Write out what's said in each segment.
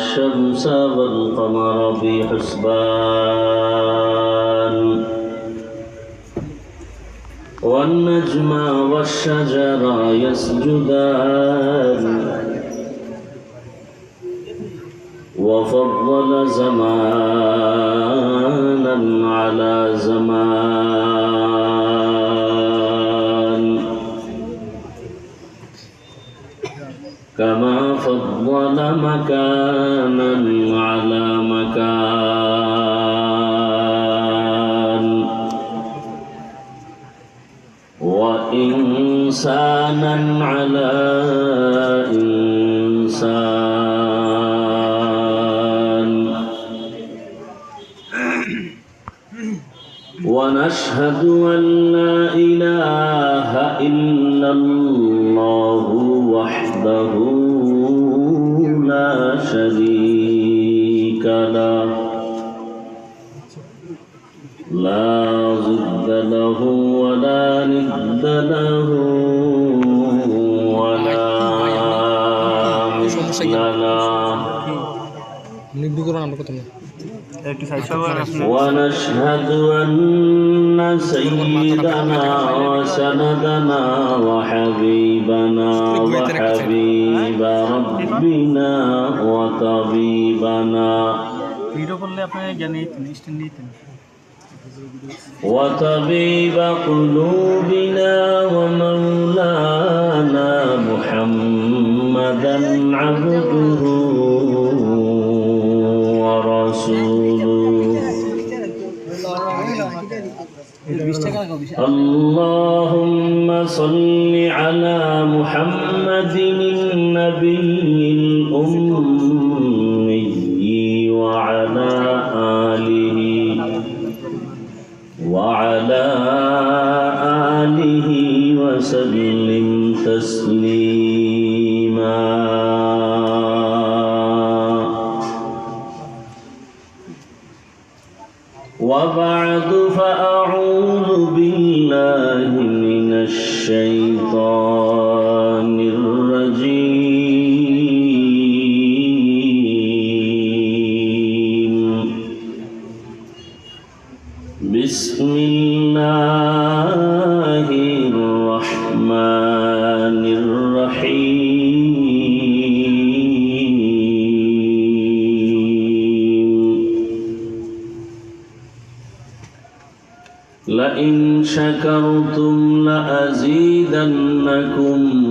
الشمس والقمر بحسبان والنجم والشجر يسجدان وفضل زمانا على زمان كما فضل مكانا على مكان وإنسانا على إنسان ونشهد أن لا إله إلا الله وحده لا شريك له لا ضد له ولا ند له ولا مثل له ونشهد أن سيدنا وسندنا وحبيبنا وحبيب ربنا وطبيبنا وطبيب قلوبنا ومولانا محمدا عبده ورسوله اللهم صل على محمد النبي الأمي وعلى آله وسلم تسليما وبعد فأعوذ بالله من الشيطان الرجيم بسم الله الرحمن الرحيم لئن شكرتم لأزيدنكم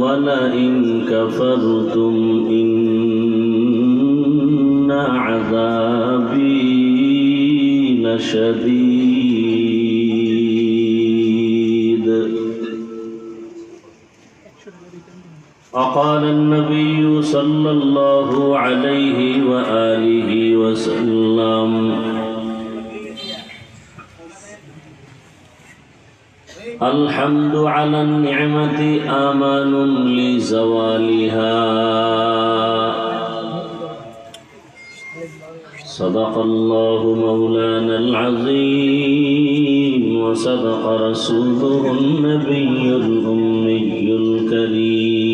ولئن كفرتم إن عذابي لشديد وقال النبي صلى الله عليه وآله وسلم الحمد على النعمة آمان لزوالها صدق الله مولانا العظيم وصدق رسوله النبي الأمي الكريم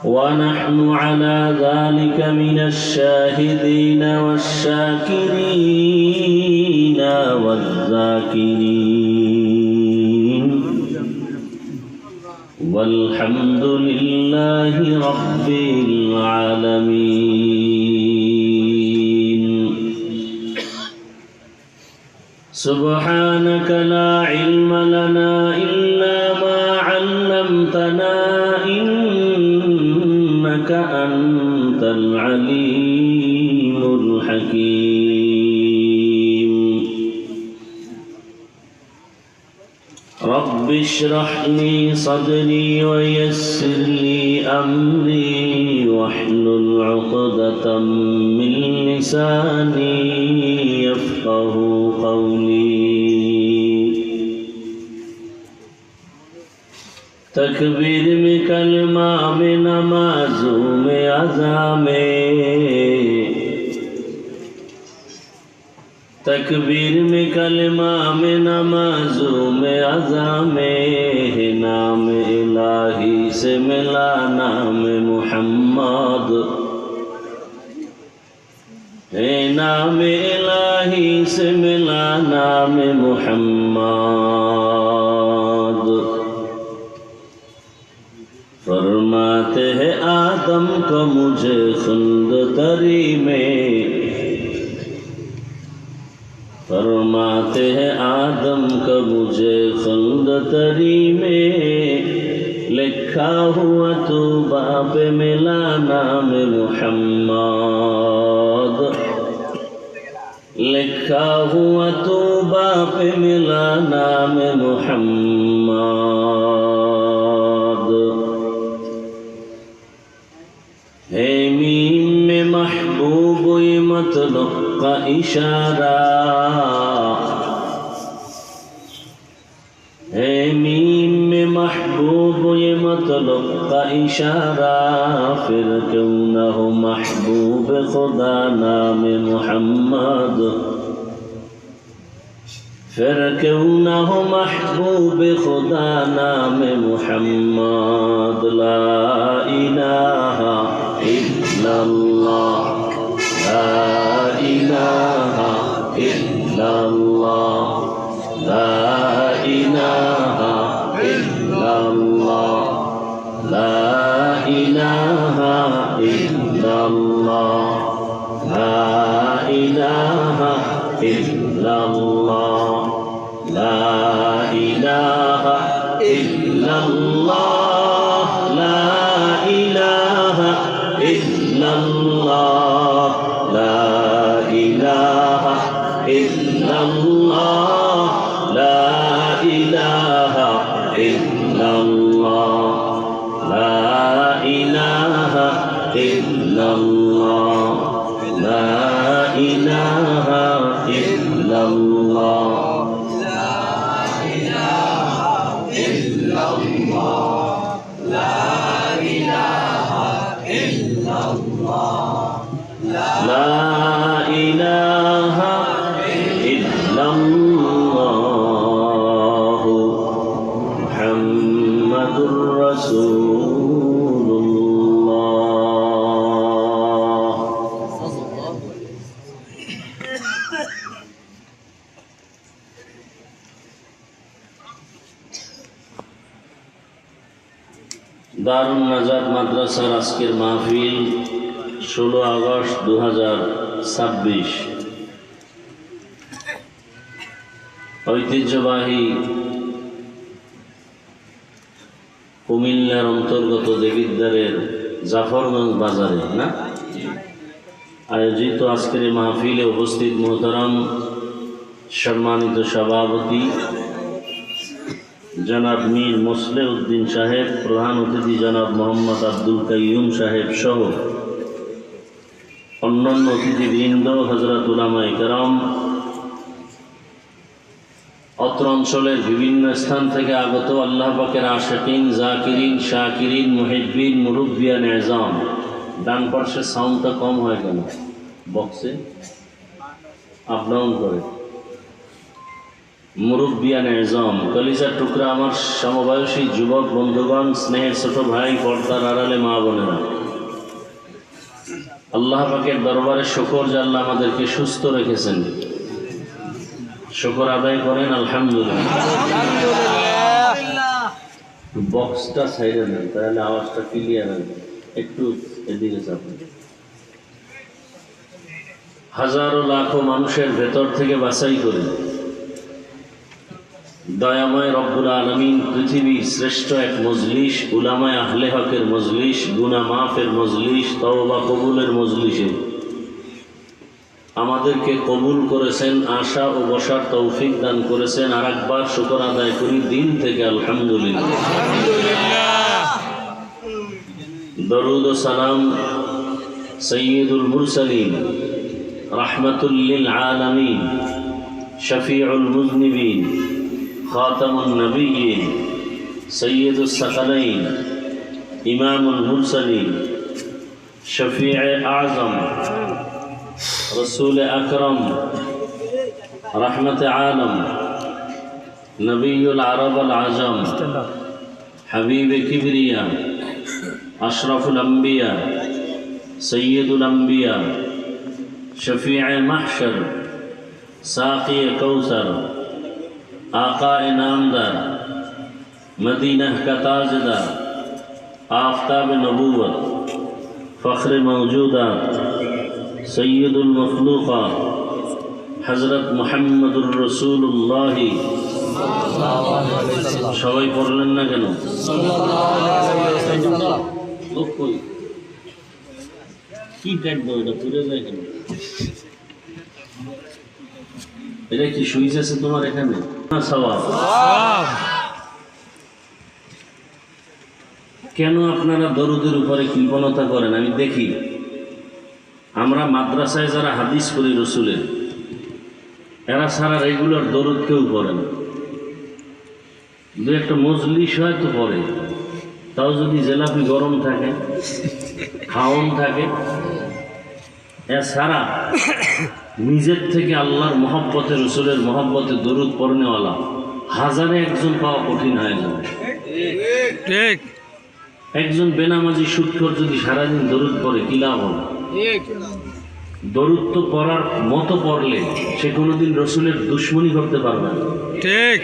ونحن على ذلك من الشاهدين والشاكرين والذاكرين والحمد لله رب العالمين سبحانك لا علم لنا إلا ما علمتنا إنك أنت العليم الحكيم رب اشرح لي صدري ويسر لي أمري واحلل عقدة من لساني يفقه قولي تکبیر میں کلمہ میں نمازوں میں اذان میں تکبیر میں کلمہ میں نمازوں میں اذان میں نام الہی से मिला नाम मुहम्मद, हे नाम इलाही से मिला नाम मुहम्मद। फरमाते हैं आदम को मुझे खुल्द तरी में, फरमाते हैं आदम को मुझे खुल्द तरी में, लिखा हुआ तूबा पे मिला नाम मुहम्मद, लिखा हुआ तूबा पे मिला नाम मुहम्मद। है मीम में महबूब ये मतलब का इशारा, है मीम में महबूब ये मतलब का इशारा, फिर क्यों न हो महबूब खुदा नाम मुहम्मद, फिर क्यों न हो महबूब खुदा नाम मुहम्मद। ला इलाहा इल्लल्लाह, ला इलाहा इल्लल्लाह, ला इलाहा इल्लल्लाह, ला इलाहा इल्लल्लाह, ला इलाहा इल्लल्लाह, ला इलाहा इल्लल्लाह, ला इलाहा इल्लल्लाह, ला इलाहा इल्लल्लाह, ला इलाहा इल्लल्लाह, ला इलाहा इल्लल्लाह, ला इलाहा इल्लल्लाह, ला इलाहा इल्लल्लाह, ला इलाहा इल्लल्लाह, ला इलाहा इल्लल्लाह, मुहम्मदुर रसूलुल्लाह। দারুন নাজাত মাদ্রাসার আজকের মাহফিল 16 আগস্ট 2026 ঐতিহ্যবাহী কুমিল্লার অন্তর্গত দেবিদ্বারের জাফরগঞ্জ বাজারে না আয়োজিত আজকের এই মাহফিলে উপস্থিত মোহতারাম সম্মানিত সভাপতি জনাব মীর মোসলেহ উদ্দিন সাহেব, প্রধান অতিথি জনাব মোহাম্মদ আব্দুল কাইয়ুম সাহেব সহ অন্যান্য অতিথিবৃন্দ, হযরত উলামায়ে কেরাম, অত্র অঞ্চলের বিভিন্ন স্থান থেকে আগত আল্লাহ পাকের আশিকিন, জাকিরিন, শাকিরিন, মুহিব্বিন, মুরব্বিয়ান এজাম। ডান পাশে সাউন্ডটা কম হয় কেন? বক্সে আপ ডাউন করে। মুরব্বিয়ান এজাম, কলিজার টুকরা আমার সমবয়সী যুবক বন্ধুগণ, স্নেহের ছোট ভাই, পর্দার আড়ালে মা বোনেরা, আল্লাহ পাকের দরবারে শুকর যে আল্লাহ আমাদেরকে সুস্থ রেখেছেন, শুকর আদায় করেন আলহামদুলিল্লাহ। বক্সটা সাইডে নেন, তাহলে আওয়াজটা ক্লিয়ার হবে। একটু এদিকে চাপেন। হাজারো লাখো মানুষের ভেতর থেকে বাছাই করে দয়াময় রব্বুল আলামিন পৃথিবীর শ্রেষ্ঠ এক মজলিস, উলামায়ে আহলে হকের মজলিস, গুনাহ মাফের মজলিস, তওবা কবুলের মজলিসে আমাদেরকে কবুল করেছেন, আশা ও বসার তৌফিক দান করেছেন। আর একবার শুকর আদায় করি দিল থেকে আলহামদুলিল্লাহ। দরুদ ও সালাম সৈয়দুল মুরসালিন, রাহমাতুল লিল আলামিন, শফিউল মুজনিবিন, খাতামুন নবিয়্যিন, সৈয়দুস সাকালাইন, ইমামুল মুরসালিন, শফিয়ে আযম, রসুল আকরম, রহমত আলম, নবীউল আরব আল আজম, حبيب كبرياء أشرف الأنبياء سيد الأنبياء شفيع محشر ساقي كوثر آقا نامدار مدینہ کا تاجدار آفتاب نبوت فخر موجودات سید المخلوقات حضرت محمد الرسولullah সবাই পড়লেন না কেন? কি কাটবো এটা পুরে যায় কেন? এটা কি সুইচ আছে তোমার এখানে? সওয়াব। কেন আপনারা দরুদের উপরে কৃপণতা করেন? আমি দেখি আমরা মাদ্রাসায় যারা হাদিস পড়ি রসুলের, এরা সারা রেগুলার দরুদ কেউ পড়েন, দু একটা মজলিস হয়তো পড়ে, তাও যদি জেলাপি গরম থাকে, খাওয়ন থাকে, এছাড়া নিজের থেকে আল্লাহর মহব্বতে রসুলের মহব্বতে দরুদ পড়নেওয়ালা হাজারে একজন পাওয়া কঠিন হয়ে যাবে। ঠিক, একজন বেনামাজি সুৎখোর যদি সারাদিন দরুদ পড়ে কি লাভ হবে? দরুদ তো পড়ার মতো পড়লে সে কোনোদিন রসুলের দুশ্মনী করতে পারবে না। ঠিক,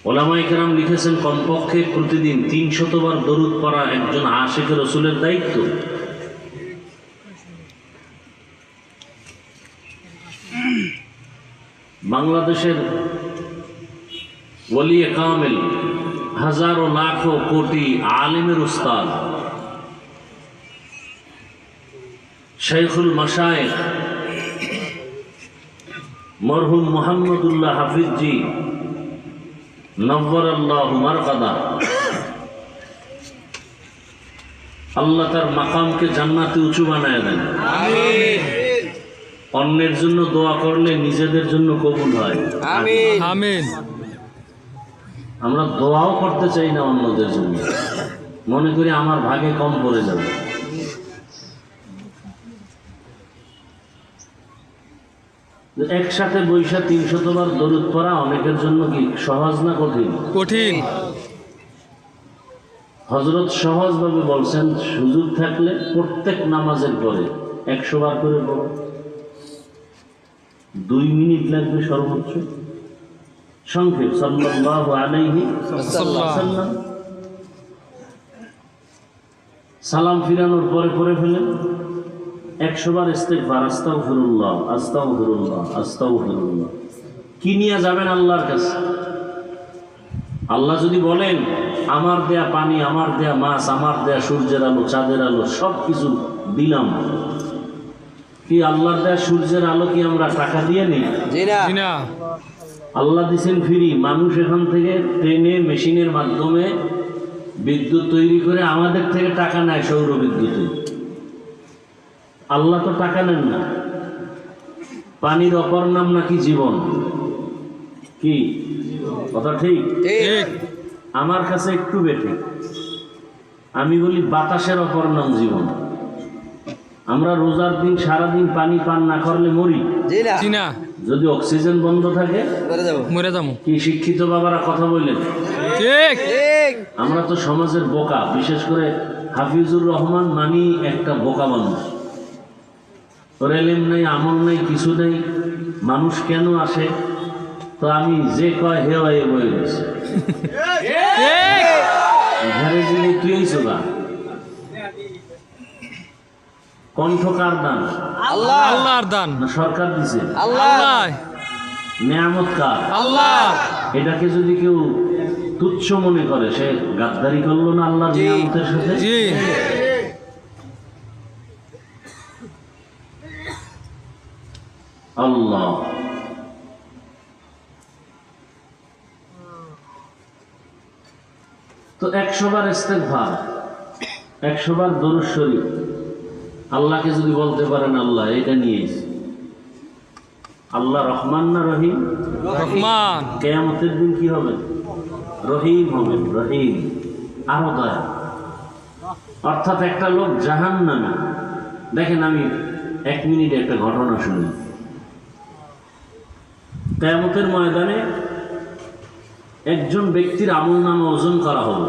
ওলামায়ে কেরাম লিখেছেন কমপক্ষে প্রতিদিন 300 বার দরুদ পড়া একজন আশিক রসুলের দায়িত্ব। বাংলাদেশের ওলিয়ে কামেল, হাজারো লাখো কোটি আলিমের উস্তাদ শাইখুল মাশায়েখ মরহুম মুহাম্মদুল্লাহ হাফিজজি নব্বরাল্লাহু মারকাদা, আল্লাহ তার মাকামকে জান্নাতে উঁচু বানায় দেন। আমিন। অন্যের জন্য দোয়া করলে নিজেদের জন্য কবুল হয়। আমিন আমিন। আমরা দোয়াও করতে চাই না অন্যদের জন্য, মনে করি আমার ভাগে কম পড়ে যাবে। একসাথে বৈশা 300 বার দরুদ পড়া অনেকের জন্য কি সহজ না কঠিন? কঠিন। হযরত সহজভাবে বলছেন, সুযোগ থাকলে প্রত্যেক নামাজের পরে 100 বার করে পড়ো, 2 মিনিট লাগবে সর্বোচ্চ। সংক্ষেপ সাল্লাল্লাহু আলাইহি ওয়াসাল্লাম। সালাম ফিরানোর পরে পড়ে ফেলেন 100 বার ইস্তিগফার, আস্তাগফিরুল্লাহ আস্তাগফিরুল্লাহ আস্তাগফিরুল্লাহ। কি নিয়ে যাবেন আল্লাহর কাছে? আল্লাহ যদি বলেন আমার দেয়া পানি, আমার দেয়া মাছ, আমার দেয়া সূর্যের আলো, চাঁদের আলো সব কিছু দিলাম, কি আল্লাহর দেয়া সূর্যের আলো কি আমরা টাকা দিয়ে নিই? জি না। আল্লাহ দিছেন ফ্রি। মানুষ এখান থেকে ট্রেনে মেশিনের মাধ্যমে বিদ্যুৎ তৈরি করে আমাদের থেকে টাকা নেয় সৌর বিদ্যুতে। আল্লাহ তো টাকা নেন না। পানির অপর নাম নাকি জীবন। কি কথা ঠিক? আমার কাছে একটু বেশি। আমি বলি বাতাসের অপর নাম জীবন। আমরা রোজার দিন সারাদিন পানি পান না করলে মরি। যদি অক্সিজেন বন্ধ থাকে মরে যাবো। কি শিক্ষিত বাবারা কথা বললেন? ঠিক। আমরা তো সমাজের বোকা, বিশেষ করে হাফিজুর রহমান মানি একটা বোকা মানুষ। ওর এলেম নেই, আমল নেই, কিছু নেই। মানুষ কেন আসে? তো আমি যে কয় হে হয়ে বয়ে গেছি ঘরে যিনি তুই সোগা। কণ্ঠ কার দান? আল্লাহর দান। না সরকার দিছে? আল্লাহ। নিয়ামত কার? আল্লাহ। এটাকে যদি কেউ তুচ্ছ মনে করে সে গাদ্দারি করলো না আল্লাহর নিয়ামতের সাথে? জি। আল্লাহ তো 100 বার ইস্তেগফার, 100 বার দরুদ শরীফ। আল্লাহকে যদি বলতে পারেন আল্লাহ এটা নিয়েছি, আল্লাহ রহমান না রহিম? রহমান। কিয়ামতের দিন কি হবে? রহিম হবেন, রহিম। আরো দয়া। অর্থাৎ একটা লোক জাহান্নামী। দেখেন আমি 1 মিনিট একটা ঘটনা শুনি। কিয়ামতের ময়দানে একজন ব্যক্তির আমলনামা ওজন করা হলো,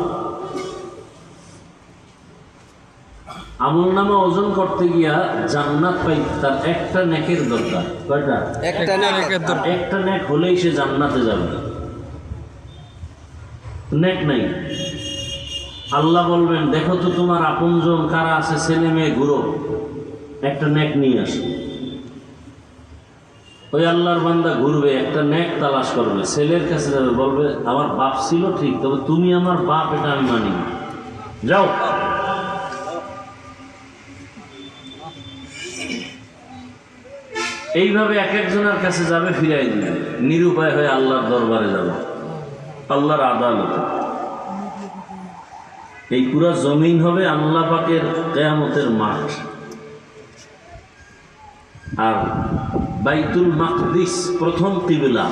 আমলনামা ওজন করতে গিয়া জান্নাত পাই তার একটা নেকের দরকার। কয়টা? একটা নেকের দরকার। একটা নেক হলেই সে জান্নাতে যাবে। নেক নাই, আল্লাহ বলবেন দেখো তো তোমার আপনজন কারা আছে, ছেলে মেয়ে ঘুরো, একটা নেক নিয়ে আসো। ওই আল্লাহর বান্দা ঘুরবে, একটা নেক তালাশ করবে, ছেলের কাছে যাবে, বলবে আমার বাপ ছিল ঠিক, তবে তুমি আমার বাপ এটা আমি মানি, যাও। এইভাবে এক একজনের কাছে যাবে, ফিরাই দিবে, নিরুপায় হয়ে আল্লাহর দরবারে যাবে, আল্লাহর আদালতে। এই পুরা জমিন হবে আল্লাহ পাকের কিয়ামতের মাঠ। আর বাইতুল মাকদিস প্রথম কিবলা,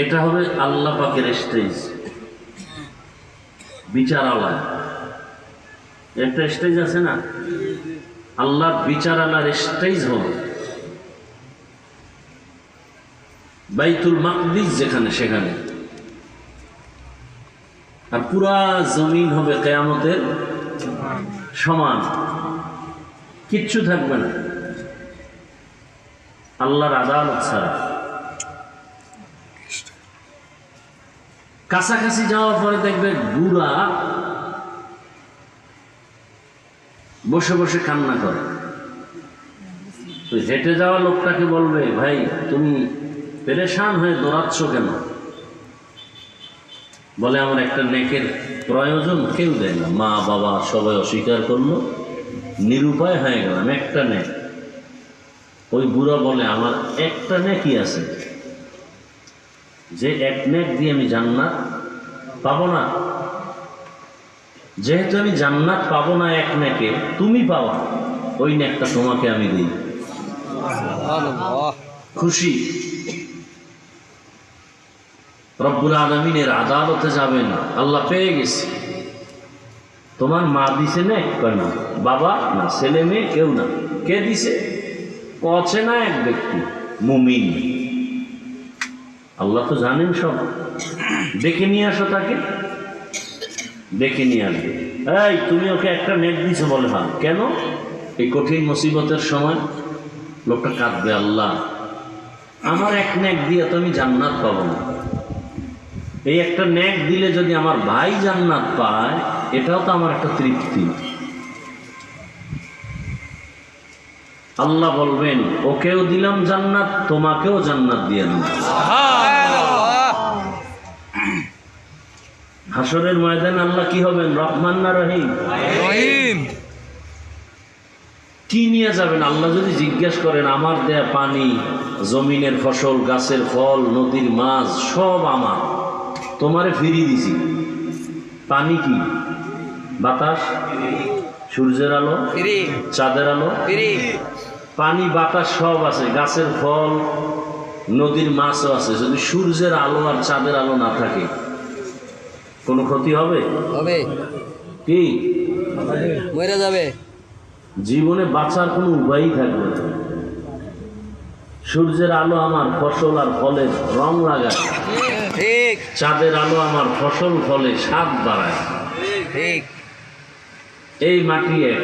এটা হবে আল্লাহ পাকের স্টেজ, বিচারালয়। একটা স্টেজ আছে না, আল্লাহর বিচারালয়ের স্টেজ হবে বাইতুল মাকদিস যেখানে, সেখানে। আর পুরা জমিন হবে কিয়ামতের সমান, কিচ্ছু থাকবে না আল্লাহর আদালত ছাড়া। কাছাকাছি যাওয়ার পরে দেখবে বুড়া বসে বসে কান্না করে। তো হেঁটে যাওয়া লোকটাকে বলবে ভাই তুমি পেরেশান হয়ে দৌড়াচ্ছ কেন? বলে আমার একটা নেকের প্রয়োজন, কেউ দেয় না, মা বাবা সবাই অস্বীকার করলো, নিরুপায় হয়ে গেলাম, একটা নেক। ওই বুড়া বলে আমার একটা নেকই আছে, যে এক নেক দিয়ে আমি জান্নাত পাবো না, যেহেতু আমি জান্নাত পাবো না এক নেকে, তুমি পাওয়া, ওই নেকটা তোমাকে আমি দিই। খুশি। রব্বুল আলামিনের আদালতে যাবেন, আল্লাহ পেয়ে গেছে। তোমার মা দিছে নেক? না। বাবা? না। ছেলে মেয়ে? কেউ না। কে দিছে? অচেনা এক ব্যক্তি, মুমিন। আল্লাহ তো জানেন সব। ডেকে নিয়ে আসো তাকে, ডেকে নিয়ে আসবে। এই তুমি ওকে একটা নেক দিছো? বলে হ্যাঁ। কেন? এই কঠিন মুসিবতের সময় লোকটা কাঁদবে, আল্লাহ আমার এক নেক দিয়ে তো আমি জান্নাত পাবো না, এই একটা নেক দিলে যদি আমার ভাই জান্নাত পায়, এটাও তো আমার একটা তৃপ্তি। আল্লাহ বলবেন ওকেও দিলাম জান্নাত, তোমাকেও জান্নাত দিয়ে দিলাম। হাসরের ময়দানে আল্লাহ কি হবেন? রহমান না রহিম? রহিম। কি নিয়ে যাবেন? আল্লাহ যদি জিজ্ঞেস করেন আমার দেয়া পানি, জমিনের ফসল, গাছের ফল, নদীর মাছ সব আমার, তোমারে ফিরিয়ে দিছি। পানি কি? বাতাস, সূর্যের আলো, চাঁদের আলো, পানি বাতাস সব আছে, গাছের ফল, নদীর মাছও আছে। যদি সূর্যের আলো আর চাঁদের আলো না থাকে, কোনো ক্ষতি হবে? হবে। কি? মরে যাবে। জীবনে বাঁচার কোনো উপায়ই থাকবে না। সূর্যের আলো আমার ফসল আর ফলের রং লাগায়, ঠিক। চাঁদের আলো আমার ফসল ফলে স্বাদ বাড়ায়, ঠিক। এই মাটি এক।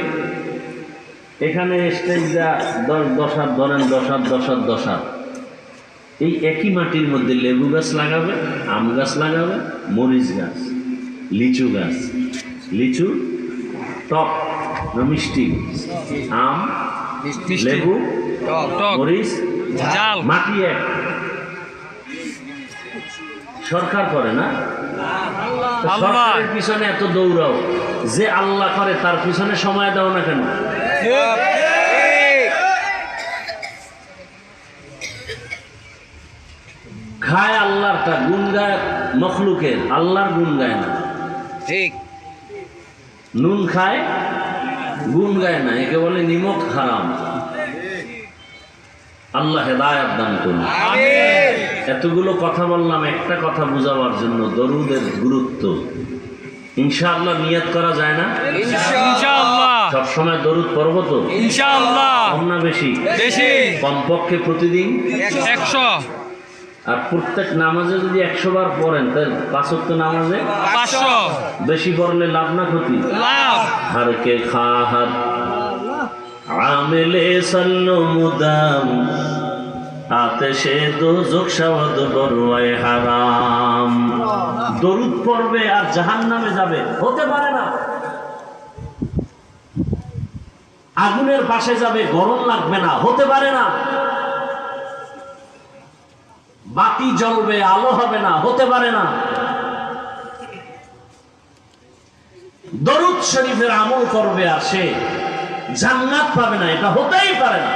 এখানে স্টেজটা 10 হাত ধরেন, 10 হাত। এই একই মাটির মধ্যে লেবু গাছ লাগাবে, আম গাছ লাগাবে, মরিচ গাছ, লিচু গাছ। লিচু টক না মিষ্টি, আম, লেবু, মরিচ, জাল। মাটি এক। সরকার করে না? সরকারের পিছনে এত দৌড়াও, যে আল্লাহ করে তার পিছনে সময় দাও না কেন? খায় আল্লাহরটা, গুণ গায় মখলুকের, আল্লাহর গুণ গায় না। ঠিক। নুন খায়, গুণ গায় না, একে বলে নিমক হারাম। আল্লাহ হেদায়েত দান করুন। এতগুলো কথা বললাম একটা কথা বুঝাবার জন্য, দরুদের গুরুত্ব। ইনশাআল্লাহ নিয়ত করা যায় না? ইনশাআল্লাহ। সবসময় দরুদ পড়ব তো? ইনশাআল্লাহ। কম না বেশি? বেশি। কমপক্ষে প্রতিদিন 100। আর প্রত্যেক নামাজে যদি 100 বার পড়েন তাহলে 5 ওয়াক্ত নামাজে 500 বেশি পড়লে লাভ না ক্ষতি? লাভ। हर के खाहत आमिले सल्लो मुदाम आतिशे दोज़ख शवद बरवाए हाराम। दरूद पढ़बे আর জাহান্নামে যাবে, হতে পারে না। আগুনের পাশে যাবে, গরম লাগবে না, হতে পারে না। বাতি জ্বলবে, আলো হবে না, হতে পারে না। দরুদ শরীফের আমল করবে আর সে জান্নাত পাবে না, এটা হতেই পারে না।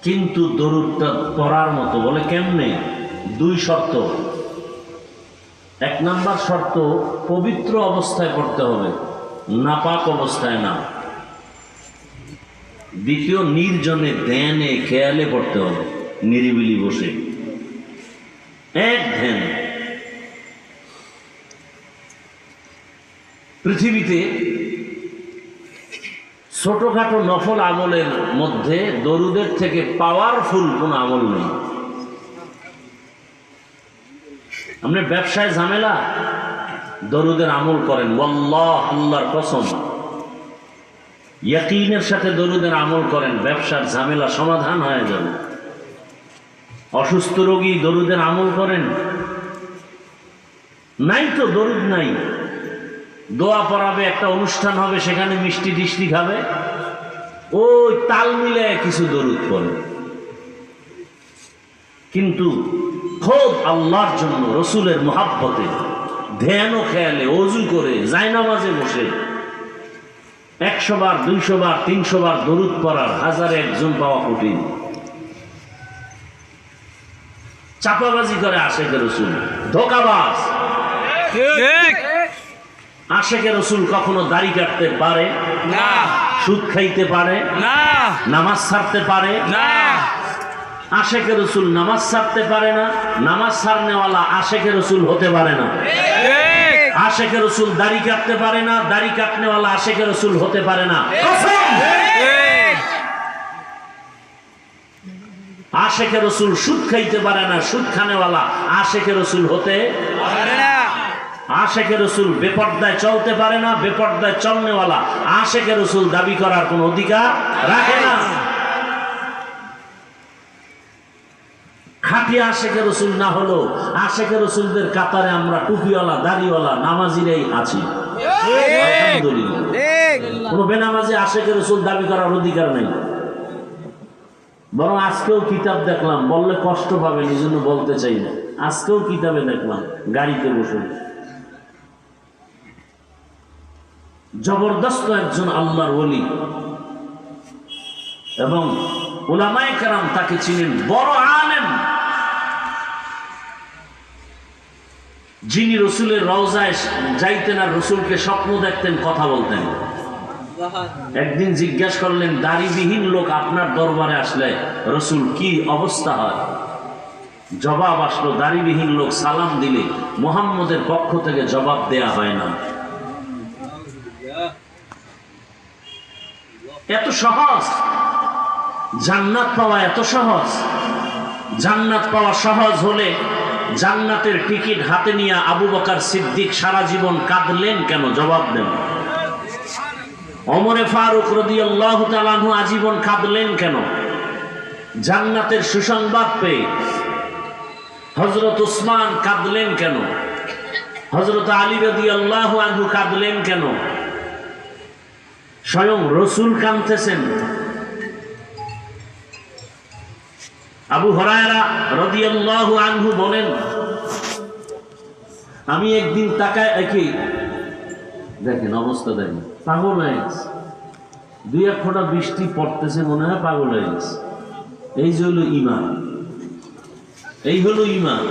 কিন্তু দরুদটা পড়ার মতো, বলে কেমনে? 2 শর্ত। 1 নাম্বার শর্ত, পবিত্র অবস্থায় পড়তে হবে, নাপাক অবস্থায় না। দ্বিতীয়, নির্জনে ধ্যানে খেয়ালে পড়তে হবে, নিরিবিলি বসে এক ধ্যান। পৃথিবীতে ছোটখাটো নফল আমলের মধ্যে দরুদের থেকে পাওয়ারফুল কোন আমল নেই। আপনি ব্যবসায় ঝামেলা, দরুদের আমল করেন, ওয়াল্লাহ, আল্লাহর কসম, ইয়াকিনের সাথে দরুদের আমল করেন, ব্যবসার ঝামেলা সমাধান হয়ে যাবে। অসুস্থ রোগী, দরুদের আমল করেন। নাই তো দরুদ নাই, দোয়া পড়াবে, একটা অনুষ্ঠান হবে, সেখানে মিষ্টি টিষ্টি খাবে, ওই তাল মিলে কিছু দরুদ পড়ে। কিন্তু খোদ আল্লাহর জন্য, রসুলের মুহাব্বতে, ধ্যান ও খেয়ালে, ওযু করে, জায়নামাজে বসে 100 বার, 200 বার, 300 বার দরুদ পড়ার 1000-এ একজন পাওয়া কঠিন। চাপাবাজি করে আশেকে রসুল, ধোঁকাবাজ। আশেকে রসুল কখনো দাড়ি কাটতে পারে না, সুদ খাইতে পারে না, নামাজ ছাড়তে পারে না। আশেকে রসুল নামাজ ছাড়তে পারে না, নামাজ ছাড়নেওয়ালা আশেকে রসুল হতে পারে না। আশেকে রসুল দাড়ি কাটতে পারে না, দাড়ি কাটনেওয়ালা আশেকে রসুল হতে পারে না। আশেকে রসুল সুদ খাইতে পারে না, সুদ খানেওয়ালা আশেকে রসুল হতে পারে না। আশেকে রসুল বেপর্দায় চলতে পারে না, বেপর্দায় চলনেওয়ালা আশেকে রসুল দাবি করার কোন অধিকার রাখে না। খাঁটি আশেকে রসুল না হলো আশেকে রসুলদের কাতারে আমরা টুপিওয়ালা, দাড়িওয়ালা, নামাজিরাই আছি। আলহামদুলিল্লাহ, কোন বেনামাজি আশেকে রসুল দাবি করার অধিকার নেই। বরং আজকেও কিতাব দেখলাম, বললে কষ্ট পাবেন, এই জন্য বলতে চাই না। আজকেও কিতাবে দেখলাম, গাড়িতে বসে জবরদস্ত একজন আল্লাহর ওলি, এবং উলামায়ে কেরাম তাকে চিনেন, বড় আলেম, যিনি রসুলের রওজায় যাইতেন আর রসুলকে স্বপ্ন দেখতেন, কথা বলতেন। একদিন জিজ্ঞাসা করলেন, দাড়িবিহীন লোক আপনার দরবারে আসলে রসুল কি অবস্থা হয়? জবাব আসলো, দাড়িবিহীন লোক সালাম দিলে মুহাম্মদের পক্ষ থেকে জবাব দেয়া হয় না। এত সহজ জান্নাত পাওয়া, এত সহজ। জান্নাত পাওয়া সহজ হলে জান্নাতের টিকিট হাতে নিয়ে আবু বকর সিদ্দিক সারা জীবন কাঁদলেন কেন? জবাব দেন। ওমরে ফারুক রাদিয়াল্লাহু তাআলা আনহু আজীবন কাঁদলেন কেন? জান্নাতের সুসংবাদ পেয়ে। হযরত উসমান কাঁদলেন কেন? হযরত আলী রাদিয়াল্লাহু আনহু কাঁদলেন কেন? স্বয়ং রসুল কাঁদতেছেন। আবু হুরায়রা রাদিয়াল্লাহু আনহু বলেন, আমি একদিন তাকায় একই দেখেন অবস্থা, দেখেন পাগল হয়ে গেছে, 2-1 ফোঁটা বৃষ্টি পড়তেছে, মনে হয় পাগল হয়ে গেছে। এই যে হলো ঈমান, এই হলো ঈমান।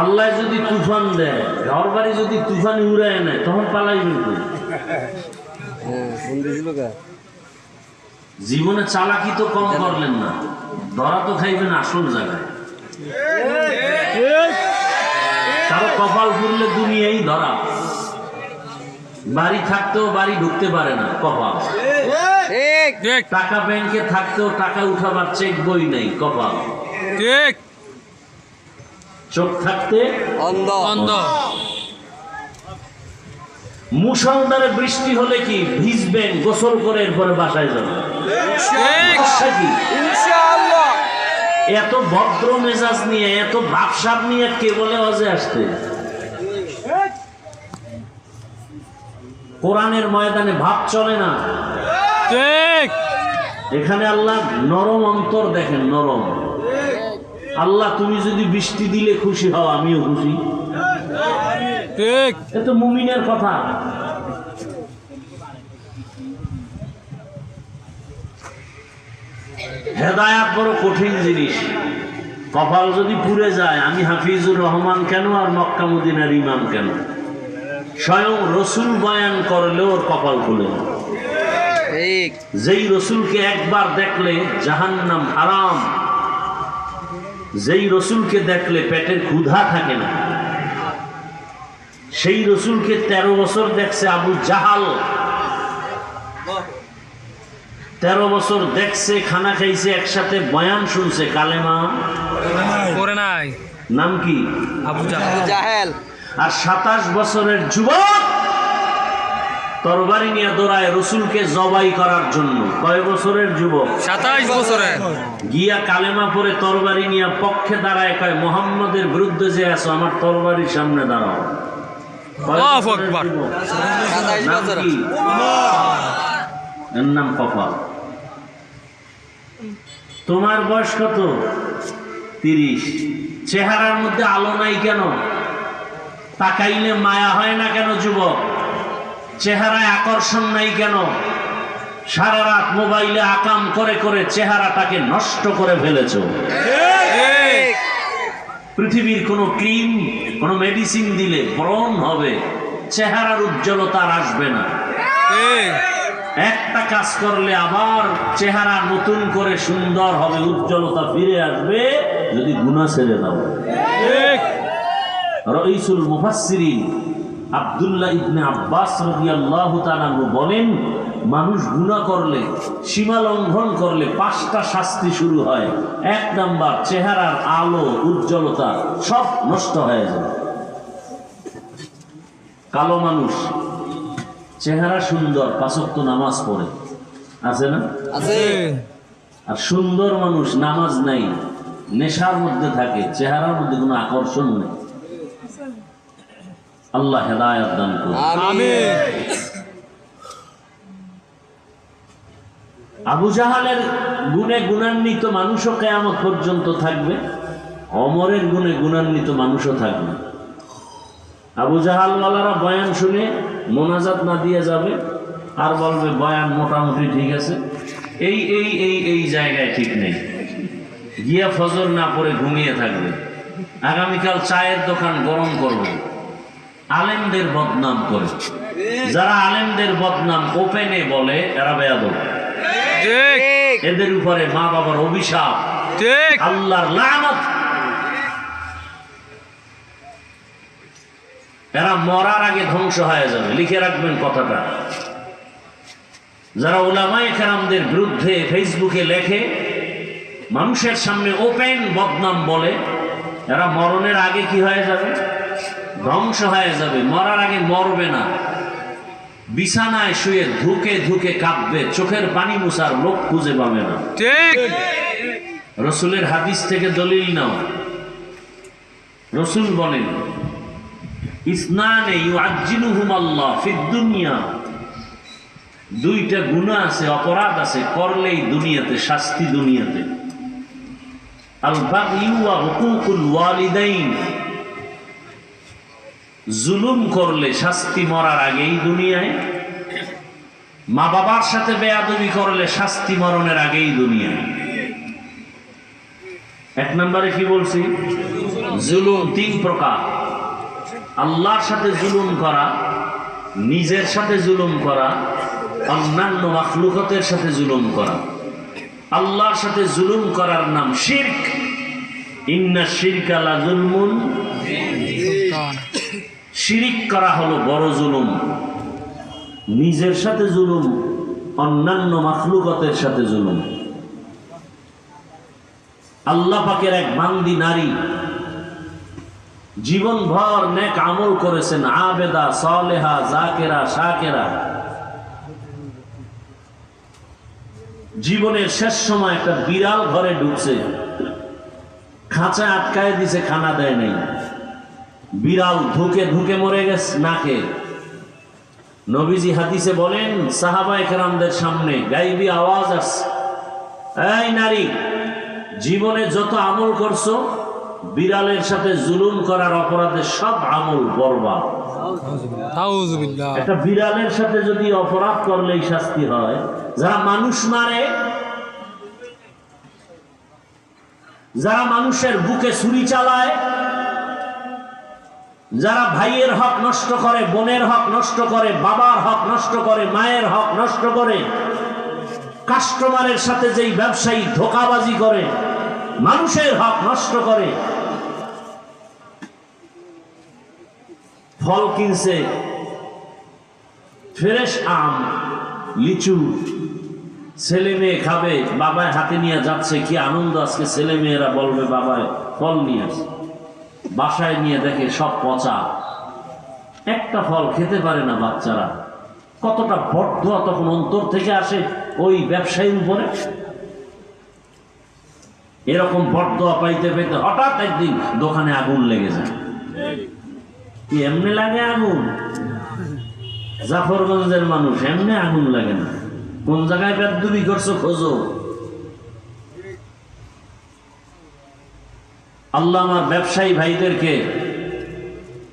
আল্লাহ যদি তুফান দেয়, ঘর বাড়ি যদি তুফানে উড়ায় নেয়, তখন পালাই কিন্তু জীবনে চালাকি তো কম করলেন না, ধরা তো খাইবেন আসল জায়গায়। কারো কপাল পুরলে দুনিয়াই ধরা, বাড়ি থাকতেও বাড়ি ঢুকতে পারে না কপাল, ঠিক টাকা ব্যাংকে থাকতেও টাকা উঠাবার চেক বই নেই কপাল, ঠিক চোখ থাকতে অন্ধ মুষলধারে বৃষ্টি হলে কি ভিজবেন, গোসল করে এরপরে বাসায় যাবেন। ঠিক সমস্যা কি? ইনশাআল্লাহ এত ভদ্র মেজাজ নিয়ে, এত ভাবসাব নিয়ে কে বলে হজে আসতে? কোরআনের ময়দানে ভাব চলে না। ঠিক এখানে আল্লাহ নরম অন্তর দেখেন, নরম। আল্লাহ তুমি যদি বৃষ্টি দিলে খুশি হও, আমিও খুশি। ঠিক এ তো মুমিনের কথা। হেদায়াত বড় কঠিন জিনিস। কপাল যদি পুড়ে যায়, আমি হাফিজুর রহমান কেন আর মক্কা মদিনার ইমাম কেন? স্বয়ং রসুল বয়ান করলেও ওর কপাল খুলে না। ঠিক যেই রসুলকে একবার দেখলে জাহান্নাম হারাম, যেই রসুলকে দেখলে পেটের ক্ষুধা থাকে না, সেই রসুলকে 13 বছর দেখছে আবু জাহাল, 13 বছর দেখছে, খানা খাইছে, একসাথে বয়ান শুনছে, কালেমা করে নাই নাম কি? আবু জাহেল। আর 27 বছরের যুবক তরবারি নিয়ে দৌড়ায় রসুলকে জবাই করার জন্য। কয় বছরের যুবক? 27 বছরে গিয়া কালেমা পরে তরবারি নিয়ে পক্ষে দাঁড়ায়, কয় মোহাম্মদের বিরুদ্ধে যে আছো, আমার তরবারির সামনে দাঁড়াও। কয় আল্লাহু বছরের আকবার। যুবক? 27 নাম বছর। কি? এর নাম কপাল। তোমার বয়স কত? 30। চেহারার মধ্যে আলো নাই কেন? তাকাইলে মায়া হয় না কেন যুবক? চেহারায় আকর্ষণ নাই কেন? সারা রাত মোবাইলে আকাম করে করে চেহারাটাকে নষ্ট করে ফেলেছো। ঠিক পৃথিবীর কোনো ক্রিম, কোনো মেডিসিন দিলে ব্রণ হবে, চেহারার উজ্জ্বলতা আর আসবে না। ঠিক একটা কাজ করলে আবার চেহারা নতুন করে সুন্দর হবে, উজ্জ্বলতা ফিরে আসবে যদি গুনাহ ছেড়ে দাও। ঠিক রাইসুল মুফাসসিরিন আব্দুল্লাহ ইবনে আব্বাস রাদিয়াল্লাহু তাআলা বলেন, মানুষ গুনাহ করলে, সীমা লঙ্ঘন করলে 5টা শাস্তি শুরু হয়। 1 নাম্বার, চেহারার আলো উজ্জ্বলতা সব নষ্ট হয়ে যায়। কালো মানুষ চেহারা সুন্দর, 5 ওয়াক্ত নামাজ পড়ে, আছে না? আছে আর সুন্দর মানুষ নামাজ নাই, নেশার মধ্যে থাকে, চেহারার মধ্যে কোনো আকর্ষণ নেই। আল্লাহ হেদায়েত দান করুন। আমিন। আবু জাহালের গুণে গুণান্বিত মানুষও কিয়ামত পর্যন্ত থাকবে, ওমরের গুণে গুণান্বিত মানুষও থাকবে। আবু জাহালওয়ালারা বয়ান শুনে মোনাজাত না দিয়ে যাবে, আর বলবে বয়ান মোটামুটি ঠিক আছে, এই এই এই এই জায়গায় ঠিক নেই, গিয়া ফজর না পড়ে ঘুমিয়ে থাকবে, আগামীকাল চায়ের দোকান গরম করবে। আলেমদের বদনাম করে, যারা আলেমদের বদনাম ওপেনে বলে এরা বেয়াদব। ঠিক এদের উপরে মা বাবার অভিশাপ, ঠিক আল্লাহর লানত। এরা মরার আগে ধ্বংস হয়ে যাবে, লিখে রাখবেন কথাটা। যারা উলামায়ে কেরামদের বিরুদ্ধে ফেসবুকে লেখে, মানুষের সামনে ওপেন বদনাম বলে, এরা মরণের আগে কি হয়ে যাবে? ধ্বংস হয়ে যাবে। মরার আগে মরবে না, বিছানায় শুয়ে ধুকে ধুকে কাঁদবে, চোখের পানি মুছার লোক খুঁজে পাবে না। ঠিক রসুলের হাদিস থেকে দলিল নাও। রসুল বলেন, ইসনানে ইউআজ্জিলুহুম আল্লাহ ফিদ দুনিয়া, 2টা গুনাহ আছে, অপরাধ আছে, করলেই দুনিয়াতে শাস্তি। দুনিয়াতে আল বাগয়ু ওয়া হুকুকুল ওয়ালিদাইন, জুলুম করলে শাস্তি মরার আগেই দুনিয়ায়। মা বাবার সাথে বেয়াদবি করলে শাস্তি মরণের আগেই দুনিয়ায়। 1 নম্বরে কি বলছি? জুলুম 3 প্রকার। আল্লাহর সাথে জুলুম করা, নিজের সাথে জুলুম করা, অন্যান্য মাখলুকাতের সাথে জুলুম করা। আল্লাহর সাথে জুলুম করার নাম শিরক। ইন্না শিরকা লা যুলমুন, শিরিক করা হলো বড় জুলুম। নিজের সাথে জুলুম, অন্যান্য মাখলুকাতের সাথে জুলুম। আল্লাহ পাকের এক বান্দি নারী জীবনভর নেক আমল করেছেন, আবেদা, সালেহা, জাকেরা, শাকেরা। জীবনের শেষ সময় একটা বিড়াল ঘরে ঢুকছে, খাঁচায় আটকায় দিছে, খানা দেয় নাই। বিড়াল ধুকে ধুকে মরে গেছে নাকে। নবীজি হাদিসে বলেন, সাহাবায়ে কেরামদের সামনে গাইবি আওয়াজ আসছে, এই নারী, জীবনে যত আমল করছো বিড়ালের সাথে জুলুম করার অপরাধে সব আমল বরবাদ। আউযুবিল্লাহ। একটা বিড়ালের সাথে যদি অপরাধ করলেই শাস্তি হয়, যারা মানুষ মারে, যারা মানুষের বুকে ছুরি চালায়, যারা ভাইয়ের হক নষ্ট করে, বোনের হক নষ্ট করে, বাবার হক নষ্ট করে, মায়ের হক নষ্ট করে, কাস্টমারের সাথে যেই ব্যবসায়ী ধোঁকাবাজি করে, মানুষের হক নষ্ট করে। ফল কিনছে, ফ্রেশ আম, লিচু, ছেলে মেয়ে খাবে, বাবায় হাতে নিয়ে যাচ্ছে, কি আনন্দ আজকে। ছেলে মেয়েরা বলবে বাবায় ফল নিয়ে আসে, বাসায় নিয়ে দেখে সব পচা, একটা ফল খেতে পারে না বাচ্চারা। কতটা বড়দোয়া তখন অন্তর থেকে আসে ওই ব্যবসায়ীর উপরে। এরকম বড়দোয়া পাইতে পাইতে হঠাৎ একদিন দোকানে আগুন লেগে যায়। কি এমনি লাগে আগুন? জাফরগঞ্জের মানুষ, এমনি আগুন লাগে না। কোন জায়গায় বেদবি করছো খোঁজো। আল্লাহ আমার ব্যবসায়ী ভাইদেরকে,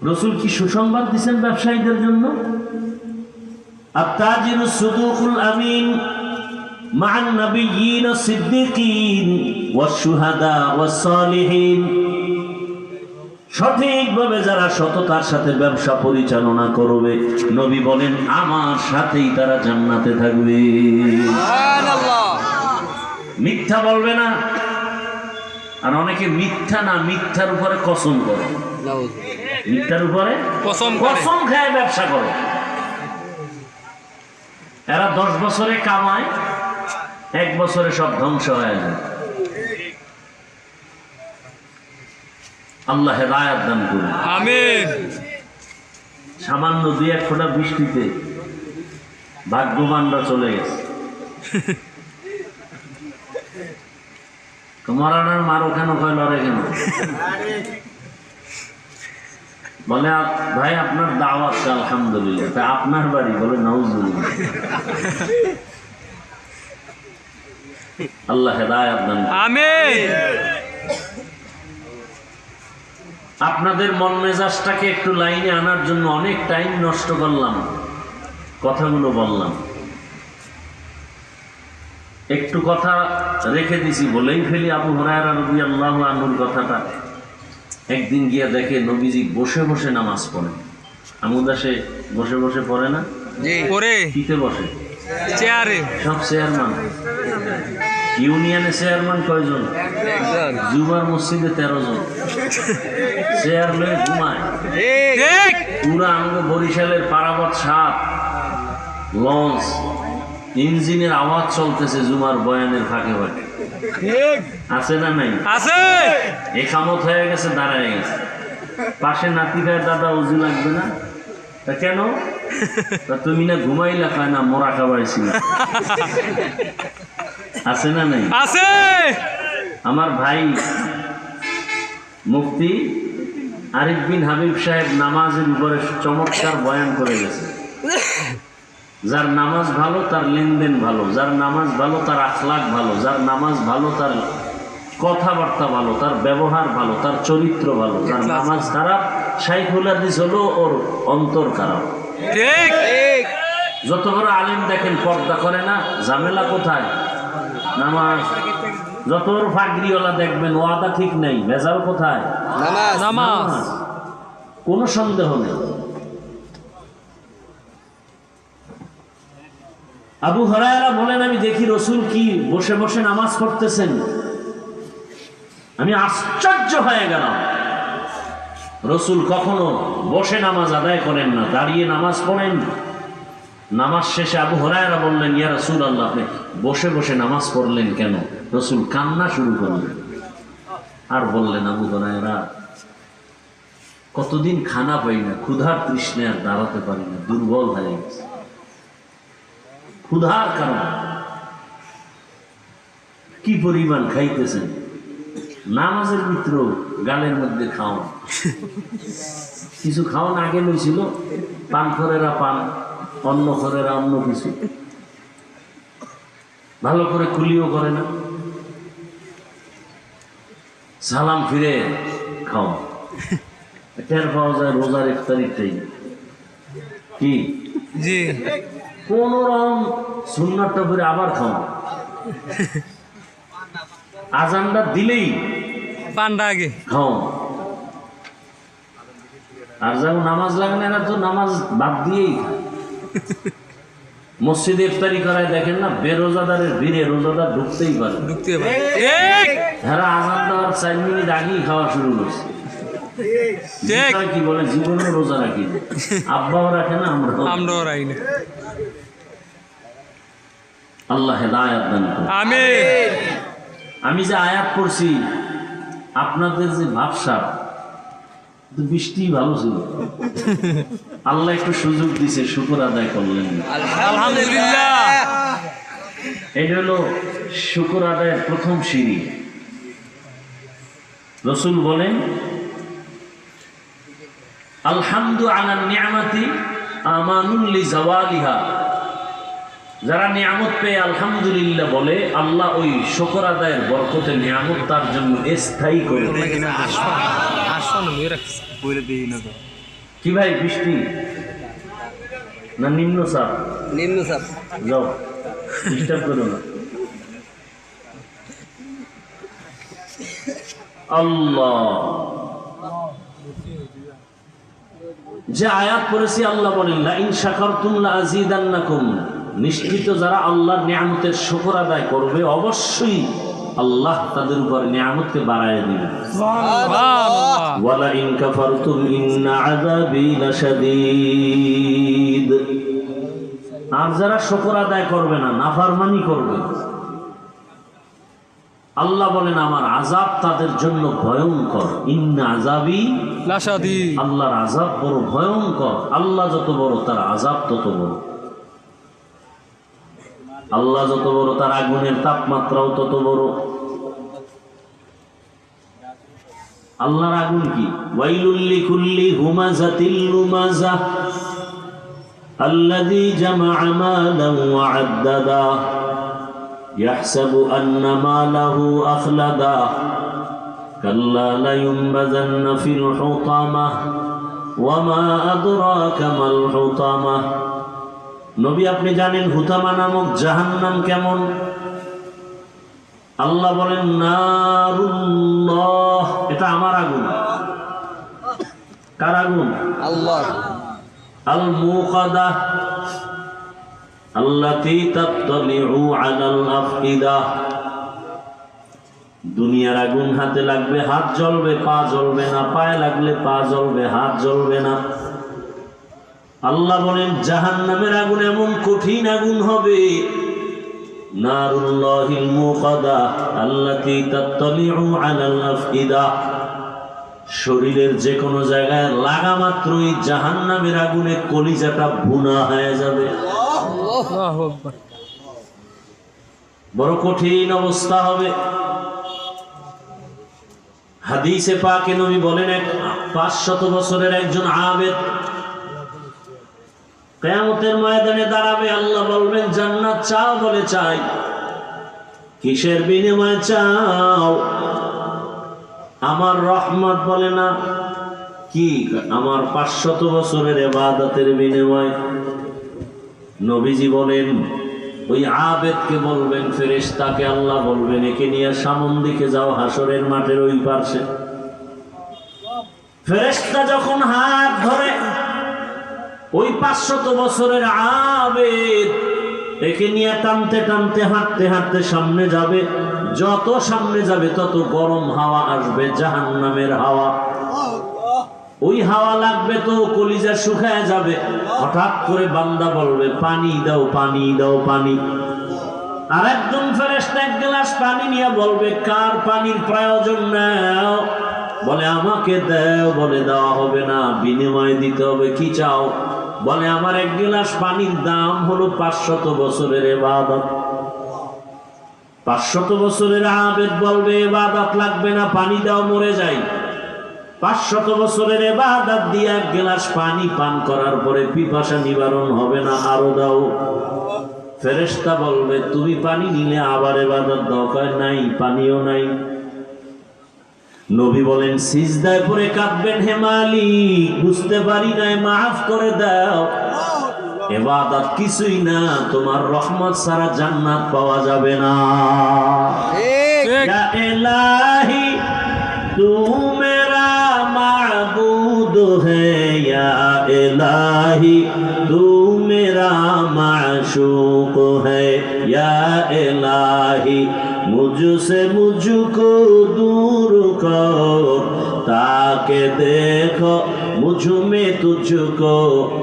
রসুল কি সুসংবাদ দিচ্ছেন ব্যবসায়ীদের জন্য? আত-তাজিরু সুদুকুল আমিন মা'আন নাবিয়্যিন ওয়াস-সিদ্দীকিন ওয়াশ-শুহাদা ওয়াস-সালিহিন। সঠিকভাবে যারা সততার সাথে ব্যবসা পরিচালনা করবে, নবী বলেন আমার সাথেই তারা জান্নাতে থাকবে। সুবহানাল্লাহ। মিথ্যা বলবে না। আর অনেকে মিথ্যা না, মিথ্যার উপরে কসম করে, মিথ্যার উপরে কসম খায় ব্যবসা করে। এরা 10 বছরে কামায়, 1 বছরে সব ধ্বংস হয়ে যায়। আল্লাহ হেদায়েত দান করুন, আমিন। সামান্য 2-1 ফোঁটা বৃষ্টিতে ভাগ্যবানরা চলে গেছে। মরানার মারো কেন, কয় লড়ে কেন? বলে ভাই আপনার দাওয়াত, আলহামদুলিল্লাহ। তা আপনার বাড়ি? বলে নাউজুবিল্লাহ। আল্লাহ হেদায়েত দান করুন, আমিন। আপনাদের মন মেজাজটাকে একটু লাইনে আনার জন্য অনেক টাইম নষ্ট করলাম, কথাগুলো বললাম। একটু কথা রেখে দিছি, বলেই ফেলি আবু হুরায়রা রাদিয়াল্লাহু আনহুর কথাটা। একদিন গিয়ে দেখে নবীজি বসে বসে নামাজ পড়ে। আমুদাসে বসে বসে পড়ে না, পরে কিতে বসে? চেয়ারে। সব চেয়ারম্যান, ইউনিয়নে চেয়ারম্যান কয়জন? জুমার মসজিদে 13 জন চেয়ার লয়ে ঘুমায়। পুরা আমাকে বরিশালের পারাবত 7 লঞ্চ, ইঞ্জিনের আওয়াজ চলতেছে জুমার বয়ানের ফাঁকে ফাঁকে। আছে না নাই? আছে। একামত হয়ে গেছে, দাঁড়ায় গেছে। পাশে নাতি ভাই, দাদা উজু লাগবে না? তা কেন? তা তুমি না ঘুমাইলা? কয় না, মোরা খাবাইছি। আছে না নাই? আছে। আমার ভাই মুফতি আরিফ বিন হাবিব সাহেব নামাজের উপরে চমৎকার বয়ান করে গেছে। যার নামাজ ভালো তার লেনদেন ভালো, যার নামাজ ভালো তার আখলাক ভালো, যার নামাজ ভালো তার কথাবার্তা ভালো, তার ব্যবহার ভালো, তার চরিত্র ভালো। যার নামাজ খারাপ, শাইখুল হাদিস হলো ওর অন্তর খারাপ। ঠিক। যত বড় আলেম দেখেন পর্দা করে না, ঝামেলা কোথায়? নামাজ। যত বড় ফাগরিওয়ালা দেখবেন ওয়াদা ঠিক নেই, ভেজাল কোথায়? নামাজ। কোনো সন্দেহ নেই। আবু হুরায়রা বলেন, আমি দেখি রাসূল কি বসে বসে নামাজ পড়তেছেন। আমি আশ্চর্য হয়ে গেলাম। রাসূল কখনো বসে নামাজ আদায় করেন না, দাঁড়িয়ে নামাজ পড়েন। নামাজ শেষে আবু হুরায়রা বললেন, ইয়া রাসূলুল্লাহ, আপনি বসে বসে নামাজ পড়লেন কেন? রাসূল কান্না শুরু করলেন আর বললেন, আবু হুরায়রা, কতদিন খানা পাই না, ক্ষুধার তৃষ্ণায় আর দাঁড়াতে পারি না, দুর্বল হয়ে গেছে ক্ষুধার কারণে। কি পরিমাণ খাইতেছেন, নামাজের ভিতরে গালের মধ্যে খাওয়া, কিছু খাওয়ান আগে লইছিল, পান খরেরা পান, অন্য খরেরা অন্য কিছু, ভালো করে কুলিও করে না, সালাম ফিরে খাওয়া। টের পাওয়া যায় রোজার ইফতারিটাই কি জি কোন রকম সুন্নাতটা করে আবার খাওয়া, আজানটা দিলেই পান্ডা আগে খাওয়া। আর যখন নামাজ লাগে না, এরা তো নামাজ বাদ দিয়েই খায়। মসজিদে ইফতারি করায় দেখেন না, বেরোজাদারের ভিড়ে রোজাদার ঢুকতেই পারে, ঢুকতে পারে। ঠিক হ্যাঁ, আজান দেওয়ার 4 মিনিট আগেই খাওয়া শুরু করছে। ঠিক কি বলে, জীবনে রোজা রাখি, আব্বাও রাখে না, আমরাও রাই না। আল্লাহ হেদায়েত দান করুন। আমিন। আমি যে আয়াত পড়ছি, আপনাদের যে ভাবসাব, বৃষ্টি ভালো ছিল, আল্লাহ একটু সুযোগ দিছে, শুকর আদায় করলেন। আলহামদুলিল্লাহ। এটা হলো শুকর আদায়ের প্রথম সিঁড়ি। রাসূল বলেন, আলহামদু আলা নিয়ামাতি আমানুল লিজাওয়ালিহা। যারা নিয়ামত পেয়ে আলহামদুলিল্লাহ বলে, আল্লাহ ওই শুকর আদায়ের বরকতে নিয়ামত তার জন্য স্থায়ী করে দেয়। কি ভাই, বৃষ্টি না নিম্ন চাপ? নিম্ন চাপ। যাও, ডিস্টার্ব করো না। আল্লাহ যে আয়াত পড়েছি, আল্লাহ বলেন, লা ইন শাকারতুম লা আযীদান্নাকুম। নিশ্চিত যারা আল্লাহর নিয়ামতের শুকর আদায় করবে, অবশ্যই আল্লাহ তাদের উপর নিয়ামতকে বাড়ায় দিবেন। ওয়ালা ইন কাফারতুম ইন্না আযাবি লাশাদীদ। আর যারা শুকর আদায় করবে না, নাফরমানি করবে, আল্লাহ বলেন আমার আযাব তাদের জন্য ভয়ঙ্কর। ইন্না আযাবি লাশাদীদ। আল্লাহর আযাব বড় ভয়ঙ্কর। আল্লাহ যত বড়, তার আযাব তত বড়। আল্লাহ যত বড়, তার আগুনের তাপমাত্রাও তত বড়। আল্লাহর আগুন কি? ওয়াইলুল লিকুল্লি হুমাযাতিল লুমাযাহ আল্লাযী জামাআ মালান ওয়া আদ্দাদা ইয়াহসাবু আন্না মালাহু আখলাদা কাল্লা লায়ুনবাযান্না ফিল হুতামাহ ওয়া মা আদরাকা মাল হুতামাহ। নবী, আপনি জানেন হুতামা নামক জাহান্নাম কেমন? আল্লাহ বলেন, নারুল্লাহ, এটা আমার আগুন। কার আগুন? আল্লাহ। আল মুকাদা আল্লাতী তাত্তালিউ আলাল আফইদা। দুনিয়ার আগুন হাতে লাগবে, হাত জ্বলবে, পা জ্বলবে না। পায়ে লাগলে পা জ্বলবে, হাত জ্বলবে না। আল্লাহ বলেন, জাহান্নামের আগুন এমন কঠিন আগুন হবে, নারুল্লাহিল মুকাদা আল্লাতী তাত্তালিউ আলাল আফইদা। শরীরের যে কোনো জায়গায় লাগা মাত্রই জাহান্নামের আগুনে কলিজাটা ভুনা হয়ে যাবে। আল্লাহু আকবার। বড় কঠিন অবস্থা হবে। হাদিসে পাকে নবী বলেন, 500 বছরের একজন আবেদ কিয়ামতের ময়দানে দাঁড়াবে। আল্লাহ বলবেন, জান্নাত চাও? বলে চাই। কিসের বিনিময়ে চাও? আমার রহমত। বলে না। কি? আমার 500 বছরের ইবাদতের বিনিময়। নবীজি বলেন, ওই আবেদকে বলবেন, ফেরেশতাকে আল্লাহ বলবেন, একে নিয়ে সামন দিকে যাও, হাসরের মাঠের ওই পাশে। ফেরেশতা যখন হাত ধরে, ওই 500 বছরের আবেদ একে নিয়ে টানতে টানতে হাঁটতে হাঁটতে সামনে যাবে, যত সামনে যাবে তত গরম হাওয়া আসবে, জাহান্নামের হাওয়া। ওই হাওয়া লাগবে তো কলিজা শুকায় যাবে। হঠাৎ করে বান্দা বলবে, পানি দাও, পানি দাও, পানি। আর একজন ফেরেশতা এক গ্লাস পানি নিয়ে বলবে, কার পানির প্রয়োজন নাও? বলে আমাকে দাও। বলে দেওয়া হবে না, বিনিময় দিতে হবে। কি চাও? বলে আমার এক গ্লাস পানির দাম হলো 500 বছরের ইবাদত। 500 বছরের আবেদ বলবে ইবাদত লাগবে না, পানি দাও, মরে যাই। 500 বছরের ইবাদত দিয়ে এক গ্লাস পানি পান করার পরে পিপাসা নিবারণ হবে না, আরো দাও। ফেরেশতা বলবে তুমি পানি নিলে আবার ইবাদত দাও। কয় নাই, পানিও নাই। নবী বলেন সিজদায় পড়ে কাঁদবেন, হে মালিক বুঝতে পারি নাই, মাফ করে দাও। ইবাদত কিছুই না, তোমার রহমত ছাড়া জান্নাত পাওয়া যাবে না। ইয়া ইলাহি তু মেরা মাবুদ है, या इलाही तू मेरा माशूक है, या इलाही मुझसे मुझको दूर कर, ताके देखो मुझ में तुझको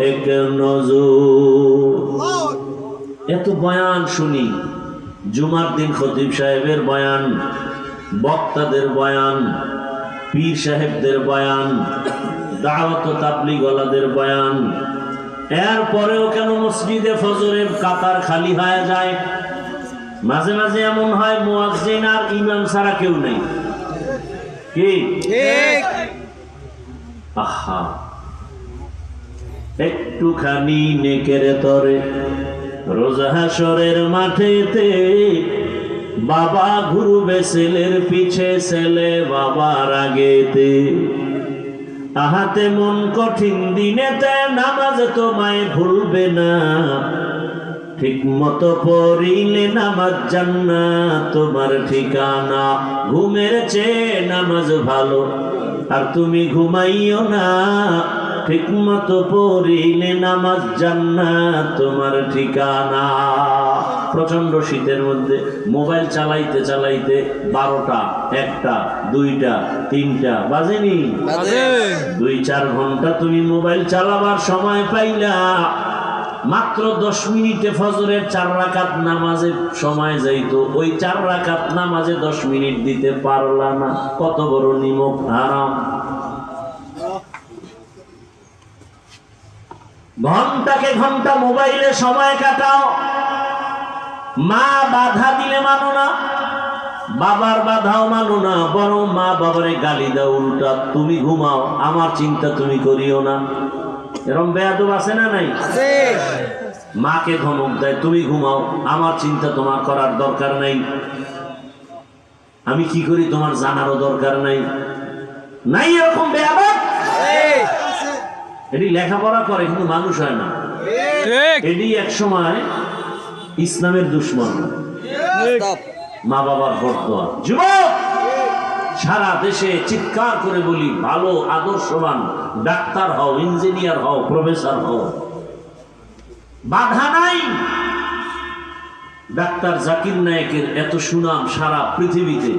एक नजूर। এত বয়ান শুনি, জুমার দিন খতিব সাহেবের বয়ান, বক্তাদের বয়ান, পীর সাহেবদের বয়ান, দাওয়াত ও তাবলীগ ওয়ালাদের বয়ান। এরপরেও কেন মসজিদে ফজরের কাতার খালি হয়ে যায়? মাঝে মাঝে এমন হয় মুয়াজ্জিন আর ইমাম ছাড়া কেউ নেই। কি ঠিক? আহা, একটুখানি নেকের তরে রোজ হাশরের মাঠেতে বাবা ঘুরবে ছেলের পিছে, ছেলে বাবার আগেতে। আহাতে মন কঠিন দিনেতে নামাজ তোমায় ভুলবে না, ঠিক মতো পড়িলে নামাজ জান্নাত তোমার ঠিকানা। ঘুমের চেয়ে নামাজ ভালো, আর তুমি ঘুমাইও না, ঠিক মতো পড়িলে নামাজ জান্নাত তোমার ঠিকানা। প্রচন্ড শীতের মধ্যে মোবাইল চালাইতে চালাইতে 12টা, 1টা, 2টা, 3টা বাজেনি? 2-4 ঘন্টা তুমি মোবাইল চালাবার সময় পাইলা, মাত্র 10 মিনিটে ফজরের 4 রাকাত নামাজে সময় যাইতো, ওই 4 রাকাত নামাজে 10 মিনিট দিতে পারলা না। কত বড় নিমক হারাম। ঘন্টাকে ঘন্টা মোবাইলে সময় কাটাও, মা বাধা দিলে মানো না, বাবার বাধাও মানো না, বরং মা বাবারে গালি দাও উল্টা। তুমি ঘুমাও, আমার চিন্তা তুমি করিও না। এরকম বেয়াদব আছে না নাই? মাকে ধমক দেয়, তুমি ঘুমাও, আমার চিন্তা তোমার করার দরকার নাই, আমি কি করি তোমার জানারও দরকার নাই। নাই এরকম বেয়াদব? এটি লেখাপড়া করে কিন্তু মানুষ হয় না। এটি এক সময় ইসলামের দুশ্মন, মা বাবার বরদোয়া। যুবক, সারা দেশে চিৎকার করে বলি, ভালো আদর্শবান ডাক্তার হও, ইঞ্জিনিয়ার হও, প্রফেসর হও, বাধা নাই। ডাক্তার জাকির নায়েকের এত সুনাম সারা পৃথিবীতে,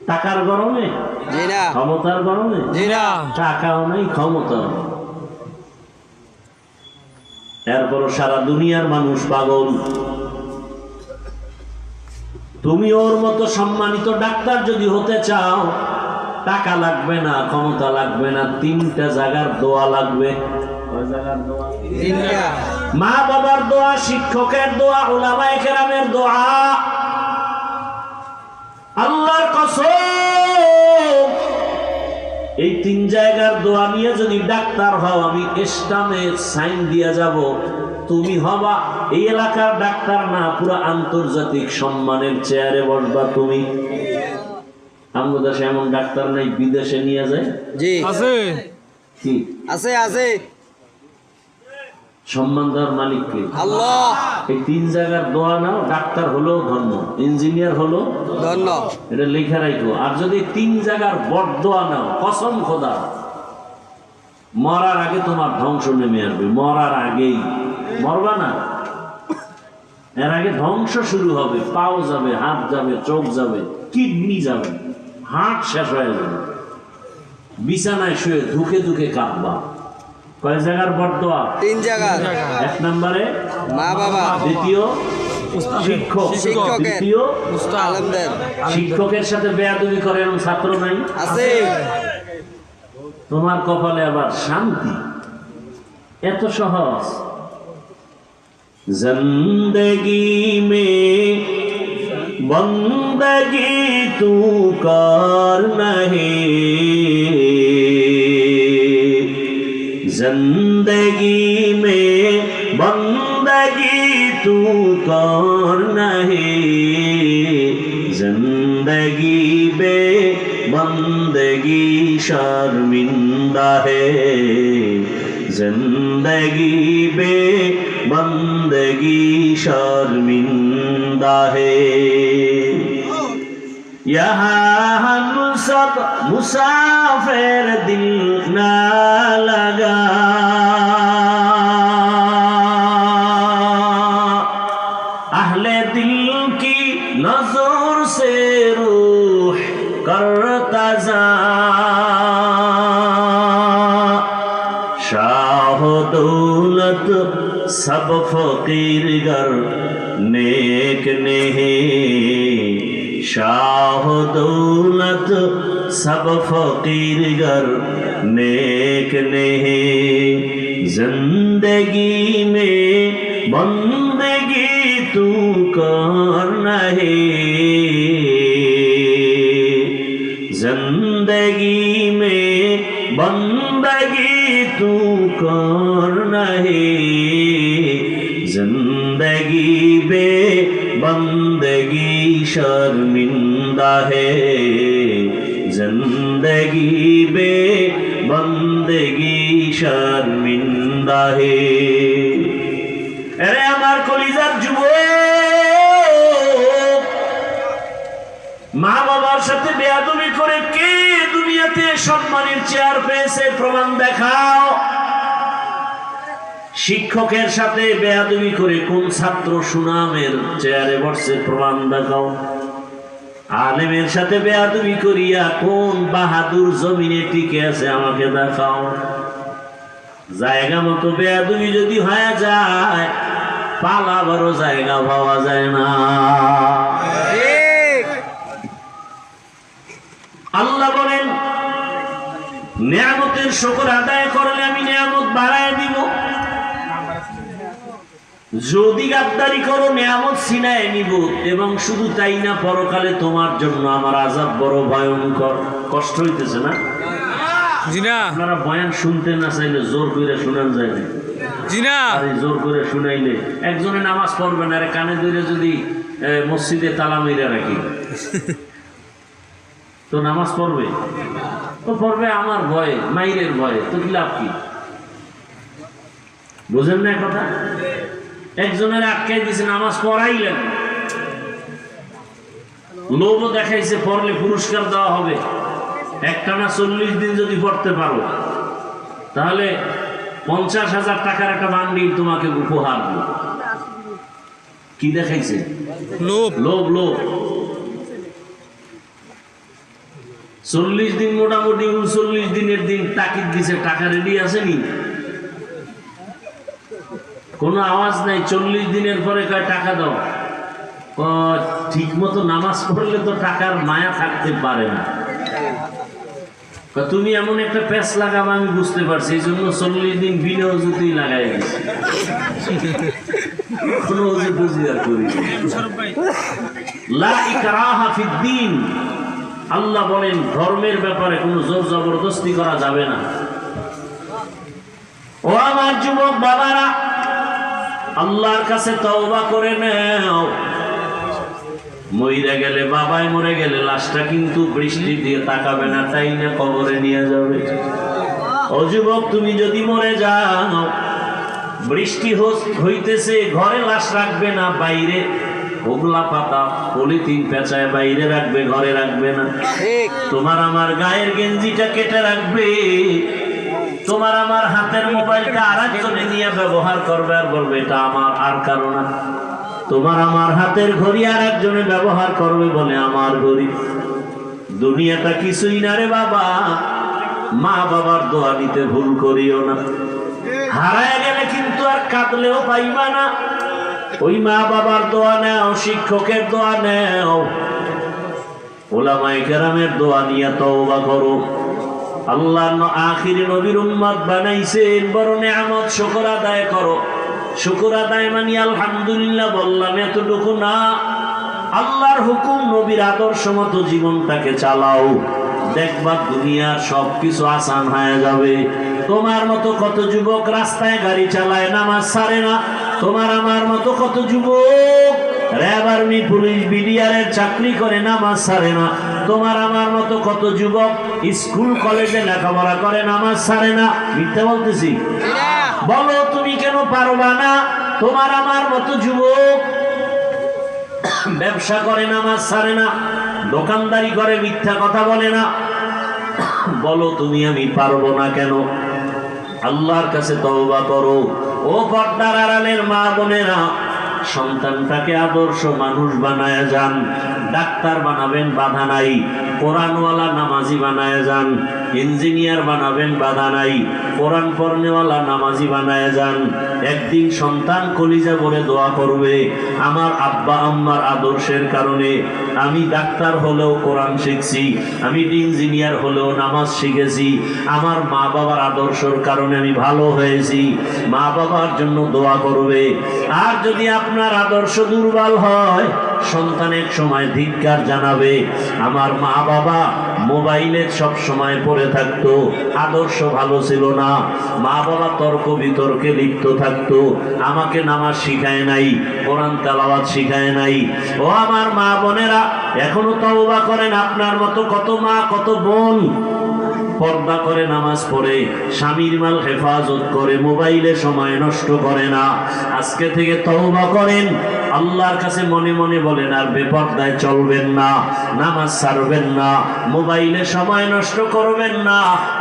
টাকার গরমে, ক্ষমতার গরমে? টাকাও নাই, ক্ষমতাও। এরপরও সারা দুনিয়ার মানুষ পাগল। তুমি ওর মতো সম্মানিত ডাক্তার যদি হতে চাও, টাকা লাগবে না, ক্ষমতা লাগবে না, 3টা জায়গার দোয়া লাগবে। মা বাবার দোয়া, শিক্ষকের দোয়া, উলামায়ে কেরামের দোয়া। আল্লাহর কসম, এই 3 জায়গার দোয়া নিয়ে যদি ডাক্তার হও, আমি ইসলামে সাইন দিয়া যাব, তুমি হবা এই এলাকার ডাক্তার না, পুরো আন্তর্জাতিক সম্মানের চেয়ারে বসবা তুমি। আমাদের দেশে এমন ডাক্তার নাই, বিদেশে নিয়ে যায়। জি আছে, কি আছে? আছে। সম্মান দেওয়ার মালিক কে? আল্লাহ। এই 3 জায়গার দোয়া নাও, ডাক্তার হলো ধন্য, ইঞ্জিনিয়ার হলো ধন্য, এটা লেখা রাখো। আর যদি 3 জায়গার বড়দোয়া নাও, কসম খোদা, মরার আগে তোমার ধ্বংস নেমে আসবে। মরার আগেই, মরবা না, এর আগে ধ্বংস শুরু হবে, পাও যাবে, হাত যাবে, চোখ যাবে, কিডনি যাবে, হার্ট শেষ হয়ে যাবে। বিছানায় শুয়ে ধুকে ধুকে কাঁদবা। কয় জায়গার বরদোয়া? 3 জায়গা। 1 নম্বরে মা বাবা, দ্বিতীয় শিক্ষক, শিক্ষকের, তৃতীয় আলেমদের। শিক্ষকের সাথে বেয়াদবি করে এরকম ছাত্র নাই? আছে। তোমার কপালে আবার শান্তি, এত সহজ। জিন্দগি মে বন্দগি তু কর নহি, জিন্দগি মে বন্দগি তু কর নহি, जिंदगी बे बंदगी शर्मिंदा है, जिंदगी बे बंदगी शर्मिंदा है। यहाँ हम सब मुसाफिर दिल ना लगा, अहले दिल की नजर से रूह करता जा, शाह दौलत सब फकीर गर नेक नहीं, शाह दौलत सब फकीर गर नेक नहीं, जिंदगी में बंदगी तू कर नहीं, जिंदगी में बंदगी तू कर नहीं, जिंदगी बे बंदगी शर्मिंदा है, जिंदगी बे बंदगी शर्मिंदा है। अरे আমার কলিজার যুবক, মা বাবার সাথে বেয়াদবি করে কে দুনিয়াতে সম্মানের চেয়ার পেয়েছে? প্রমাণ দেখাও। শিক্ষকের সাথে বেয়াদবি করে কোন ছাত্র সুনামের চেয়ারে বসছে? প্রমাণ দেখাও। আলেমের সাথে বেয়াদবি করিয়া কোন বাহাদুর জমিনে টিকে আছে? আমাকে দেখাও। জায়গা মতো বেয়াদবি যদি হয়ে যায়, পালাবারও জায়গা পাওয়া যায় না। আল্লাহ বলেন, নিয়ামতের শুকর আদায় করলে আমি নিয়ামত বাড়ায় দিব, যদি গাদ্দারি করো নিয়ামত ছিনায় নিব। এবং শুধু তাই না, পরকালে তোমার জন্য আমার আযাব বড় ভয়ঙ্কর। কষ্ট হইতেছে না? জি না। আপনারা বয়ান শুনতে না চাইলে জোর করে শুনান যায় না। জি না। আর এই জোর করে শুনাইলে একজনে নামাজ পড়বে না, কানে ধরে যদি মসজিদে তালা মেরে রাখি তো নামাজ পড়বে? তো পড়বে আমার ভয়ে, মাইরের ভয়ে। তো কি লাভ কি? বুঝেন না কথা? একজনের আটকাই দিয়েছে, নামাজ পড়াইলেন, লোভও দেখাইছে পড়লে পুরস্কার দেওয়া হবে। একটানা 40 দিন যদি পড়তে পারো তাহলে 50,000 টাকার একটা বান্ডিল তোমাকে উপহার দেব। কি দেখাইছে? লোভ। লোভ, লোভ। 40 দিন, মোটামুটি 39 দিনের দিন তাকিদ দিছে, টাকা রেডি আসেনি, কোনো আওয়াজ নাই। 40 দিনের পরে কয় টাকা দাও। ঠিক মতো নামাজ পড়লে তো টাকার মায়া থাকতে পারে না। তুমি এমন একটা প্যাচ লাগাবা আমি বুঝতে পারছি, এই জন্য 40 দিন বিনা অজুতেই লাগাই গেছে, কোনো অজু বুঝি আর করি। লা ইকরাহা ফিদ্দীন। আল্লাহ বলেন, ধর্মের ব্যাপারে কোনো জোর জবরদস্তি করা যাবে না। ও আমার যুবক বাবারা, আল্লাহর কাছে তওবা করে নাও। মইরা গেলে, বাবাই মরে গেলে লাশটা কিন্তু বৃষ্টি দিয়ে তাকাবে না, তাই না কবরে নিয়ে যাবে। ও যুবক, তুমি যদি মরে যাও, বৃষ্টি হইতেছে, ঘরে লাশ রাখবে না, বাইরে হোগলা পাতা পলিথিন পেঁচায় বাইরে রাখবে, ঘরে রাখবে না। তোমার আমার গায়ের গেঞ্জিটা কেটে রাখবে, তোমার আমার হাতের মোবাইলটা আরেকজনে নিয়ে ব্যবহার করবে, আর বলবে এটা আমার, আর কারো না। তোমার আমার হাতের ঘড়ি আর একজনে ব্যবহার করবে বলে আমার ঘড়ি। দুনিয়াটা কিছুই না রে বাবা। মা বাবার দোয়া নিতে ভুল করিও না। হারায় গেলে কিন্তু আর কাঁদলেও পাইবা না। ওই মা বাবার দোয়া নেও, শিক্ষকের দোয়া নেও, উলামায়ে কেরামের দোয়া নিয়ে তওবা করো। আল্লাহ আখিরি নবীর উম্মত বানাইছেন, বড় নেয়ামত, শুকর আদায় করো। শুকর আদায় মানি আলহামদুলিল্লাহ বললাম, এতটুকু না, আল্লাহর হুকুম নবীর আদর্শ মতো জীবনটাকে চালাও। দেখবা দুনিয়ার সবকিছু আসান হয়ে যাবে। তোমার মতো কত যুবক রাস্তায় গাড়ি চালায়, নামাজ ছাড়ে না। তোমার আমার মতো কত যুবক র্যাব, আর্মি, পুলিশ, বিডিআরের চাকরি করে, নামাজ ছাড়ে না। তোমার আমার মতো কত যুবক স্কুল কলেজে লেখাপড়া করে, নামাজ ছাড়ে না। মিথ্যা বলতেছি? বলো তুমি কেন পারবা না? তোমার আমার মতো যুবক ব্যবসা করে, নামাজ ছাড়ে না, দোকানদারি করে, মিথ্যা কথা বলে না। বলো তুমি আমি পারবো না কেন? আল্লাহর কাছে তওবা করো। ও পর্দার আড়ালের মা বোনেরা, সন্তানটাকে আদর্শ মানুষ বানায় যান। ডাক্তার বানাবেন, বাধা নাই। কোরআনওয়ালা নামাজি বানায় যান। ইঞ্জিনিয়ার বানাবেন, বাধা নাই। কোরআন পড়নেওয়ালা নামাজি বানায় যান। একদিন সন্তান কলিজা বলে দোয়া করবে, আমার আব্বা আম্মার আদর্শের কারণে আমি ডাক্তার হলেও কোরআন শিখছি, আমি ইঞ্জিনিয়ার হলেও নামাজ শিখেছি, আমার মা বাবার আদর্শের কারণে আমি ভালো হয়েছি। মা বাবার জন্য দোয়া করবে। আর যদি আপনার আদর্শ দুর্বল হয়, সন্তান এক সময় ধিক্কার জানাবে, আমার মা বাবা মোবাইলে সব সময় পড়ে থাকতো, আদর্শ ভালো ছিল না। মা বাবা তর্ক বিতর্কে লিপ্ত থাকতো, আমাকে নামাজ শিখায় নাই, কোরআন তেলাওয়াত শিখায় নাই। ও আমার মা বোনেরা, এখনো তওবা করেন। আপনার মতো কত মা, কত বোন পর্দা করে, নামাজ পড়ে, স্বামীর মাল হেফাজত করে, মোবাইলে সময় নষ্ট করে না। আজকে থেকে তওবা করেন। আল্লাহর কাছে মনে মনে বলেন, আর বেপর্দায় চলবেন না, নামাজ ছাড়বেন না, মোবাইলে সময় নষ্ট করবেন না।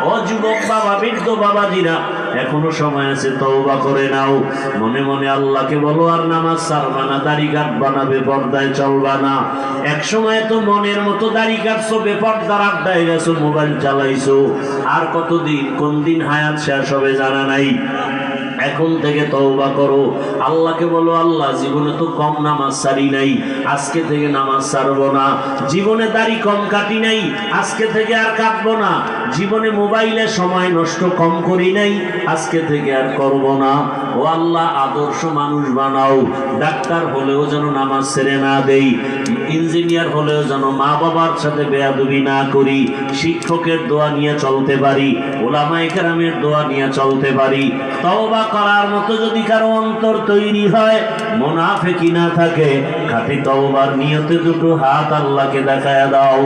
ও যুবক বাবা, বৃদ্ধ বাবাজিরা, এখনো সময় আছে, তওবা করে নাও। মনে মনে আল্লাহকে বলো, আর নামাজ ছাড়বা না, দাড়ি কাটবা না, বেপর্দায় চলবা না। এক সময় তো মনের মতো দাড়ি কাটছো, বেপর্দার আড্ডায় গেছো, মোবাইল চালাইছো। আর কতদিন, কোন দিন হায়াত শেষ হবে জানা নাই। এখন থেকে তওবা করো। আল্লাহকে বলো, আল্লাহ জীবনে তো কম নামাজ ছাড়ি নাই, আজকে থেকে নামাজ ছাড়বো না। জীবনে দাড়ি কম কাটি নাই, আজকে থেকে আর কাটবো না। জীবনে মোবাইলে সময় নষ্ট কম করি নাই, আজকে থেকে আর করব না। ও আল্লাহ, আদর্শ মানুষ বানাও। ডাক্তার হলেও যেন নামাজ ছেড়ে না দেই, ইঞ্জিনিয়ার হলেও যেন মা বাবার সাথে বেয়াদবি না করি, শিক্ষকের দোয়া নিয়ে চলতে পারি, উলামায়ে কেরামের দোয়া নিয়ে চলতে পারি। তওবা করার মতো যদি কারো অন্তর তৈরি হয়, মুনাফিকি না থাকে, খাঁটি তওবার নিয়তে দুটো হাত আল্লাহকে দেখায় দাও।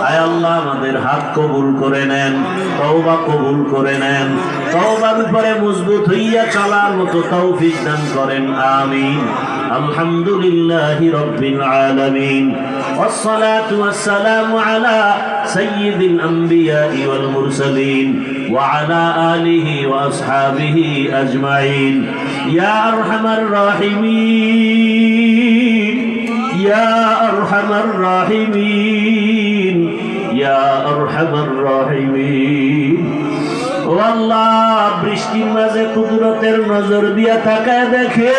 আয় আল্লাহ, আমাদের হাত কবুল করে নেন, তওবা কবুল করে নেন। তওবার উপরে মজবুত হইয়া চলার মতো তৌফিক দান করেন, আমিন। আলহামদুলিল্লাহি রাব্বিল আলামিন, والصلاة والسلام على سيد الأنبياء والمرسلين وعلى آله وأصحابه أجمعين يا أرحم الراحمين يا أرحم الراحمين يا أرحم الراحمين والله বৃষ্টির মাঝে কুদরতের নজর দিয়া তাকায় দেখে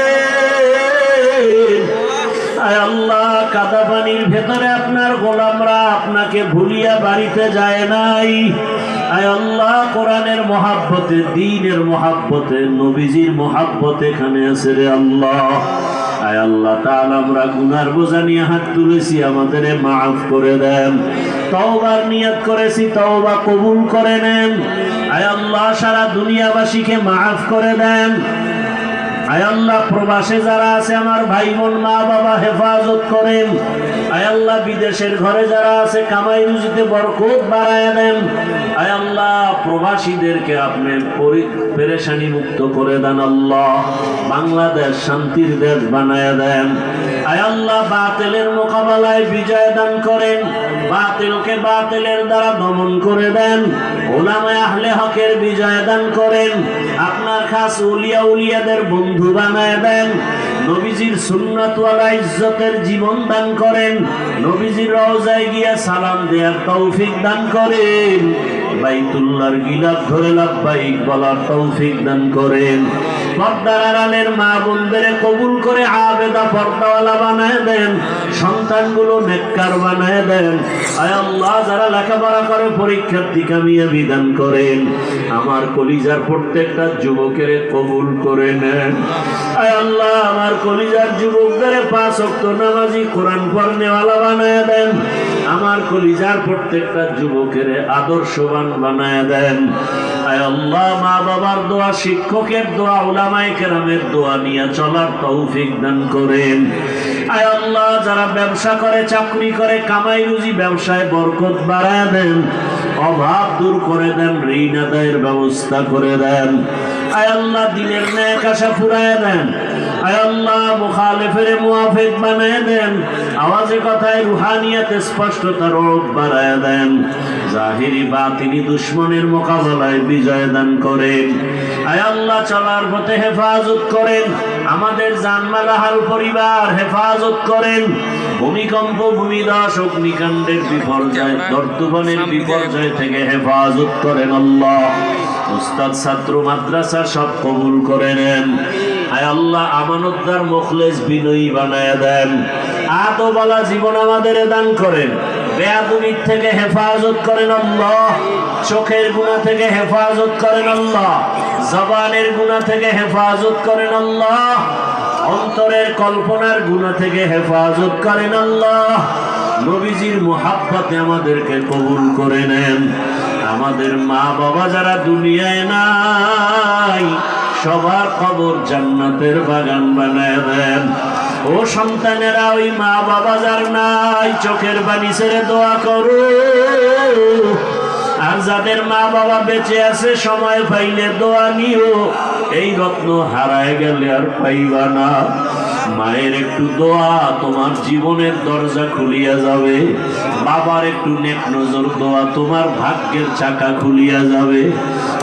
আয় আল্লাহ, কাদা পানির ভেতরে আপনার গোলামরা আপনাকে ভুলিয়া বাড়িতে যায় নাই। আয় আল্লাহ, কোরআনের মহাব্বতে, দ্বীনের মহাব্বতে, নবীজির মহাব্বতে এখানে আছে রে আল্লাহ। আয় আল্লাহ তাআলা, আমরা গুনার বোঝা নিয়ে হাত তুলেছি, আমাদের মাফ করে দেন। তওবার নিয়ত করেছি, তওবা কবুল করে নেন। আয় আল্লাহ, সারা দুনিয়াবাসীকে মাফ করে দেন। আয় আল্লাহ, প্রবাসে যারা আছে আমার ভাই বোন, মা বাবা হেফাজত করেন। আয় আল্লাহ, বিদেশের ঘরে যারা আছে কামাই রুজিতে বরকত বাড়ায় দেন। আয় আল্লাহ, প্রবাসীদেরকে আপনি পেরেশানি মুক্ত করে দেন। আল্লাহ, বাংলাদেশ শান্তির দেশ বানায় দেন। আয় আল্লাহ, বাতিলের মোকাবেলায় বিজয় দান করেন, বাতিলকে বাতিলের দ্বারা দমন করে দেন। উলামায়ে আহলে হকের বিজয় দান করেন, আপনার খাস উলিয়া উলিয়াদের বন্ধু বানায় দেন। নবীজির সুন্নাতওয়ালা ইজ্জতের জীবন দান করেন, নবীজির রওজায় গিয়া সালাম দেওয়ার তৌফিক দান করেন, বাইতুল্লাহর গিলাফ ধরে লাব্বাইক বলার তৌফিক দান করেন। পর্দার আড়ালের মা বোনদের কবুল করে আবেদা পর্দাওয়ালা বানায় দেন, সন্তানগুলো নেককার বানায় দেন। আয় আল্লাহ, যারা লেখাপড়া করে পরীক্ষার্থী কামিয়াবি দান করেন। আমার কলিজার প্রত্যেকটা যুবকের কবুল করে নেন। আয় আল্লাহ, আমার কলিজার যুবকদের 5 ওয়াক্ত নামাজি কোরআন পড়নেওয়ালা বানায় দেন। আমার কলিজার প্রত্যেকটা যুবকের আদর্শবান বানায় দেন। আয় আল্লাহ, মা বাবার দোয়া, শিক্ষকের দোয়া, উলামায়ে কেরামের দোয়া নিয়ে চলার তৌফিক দান করেন। আয় আল্লাহ, যারা ব্যবসা করে, চাকরি করে, কামাই রুজি, ব্যবসায় বরকত বাড়ায় দেন, অভাব দূর করে দেন, ঋণ আদায়ের ব্যবস্থা করে দেন। আয় আল্লাহ, দিনের ন্যাক আশা ফুরায় দেন। আয় আল্লাহ, মুখালিফের মুওয়াফিক বানায় দেন, আওয়াজে কথায় রুহানিয়াতে স্পষ্টতার রূপ বাড়ায় দেন, জাহিরি বাতিনি দুশমনের মোকাবেলায় বিজয় দান করেন। আয় আল্লাহ, চলার পথে হেফাজত করেন, আমাদের জানমাল আহাল পরিবার হেফাজত করেন। ভূমিকম্প, ভূমিধস, অগ্নিকাণ্ডের বিপর্যয়, দর্দুবনের বিপর্যয় থেকে হেফাজত করেন আল্লাহ। উস্তাদ, ছাত্র, মাদ্রাসা সব কবুল করে নেন। আয় আল্লাহ, আমানতদার, মুখলেস, বিনয়ী বানায় দেন। আদবালা জীবন আমাদের দান করেন। বেয়াদবির থেকে হেফাজত করেন আল্লাহ। চোখের গুনাহ থেকে হেফাজত করেন আল্লাহ। জবানের গুনাহ থেকে হেফাজত করেন আল্লাহ। অন্তরের কল্পনার গুনাহ থেকে হেফাজত করেন আল্লাহ। নবীজির মুহাব্বতে আমাদেরকে কবুল করে নেন। আমাদের মা বাবা যারা দুনিয়ায় নাই, সবার কবর জান্নাতের বাগান বানায় দেন। ও সন্তানেরা, ওই মা বাবা যার নাই, চোখের পানি ছেড়ে দোয়া করো। আর যাদের মা বাবা বেঁচে আছে, সময় পাইলে দোয়া নিও। এই রত্ন হারায় গেলে আর পাইবা না। মায়ের একটু দোয়া তোমার জীবনের দরজা খুলিয়া যাবে। বাবার একটু নেক নজর দোয়া তোমার ভাগ্যের চাকা খুলিয়া যাবে।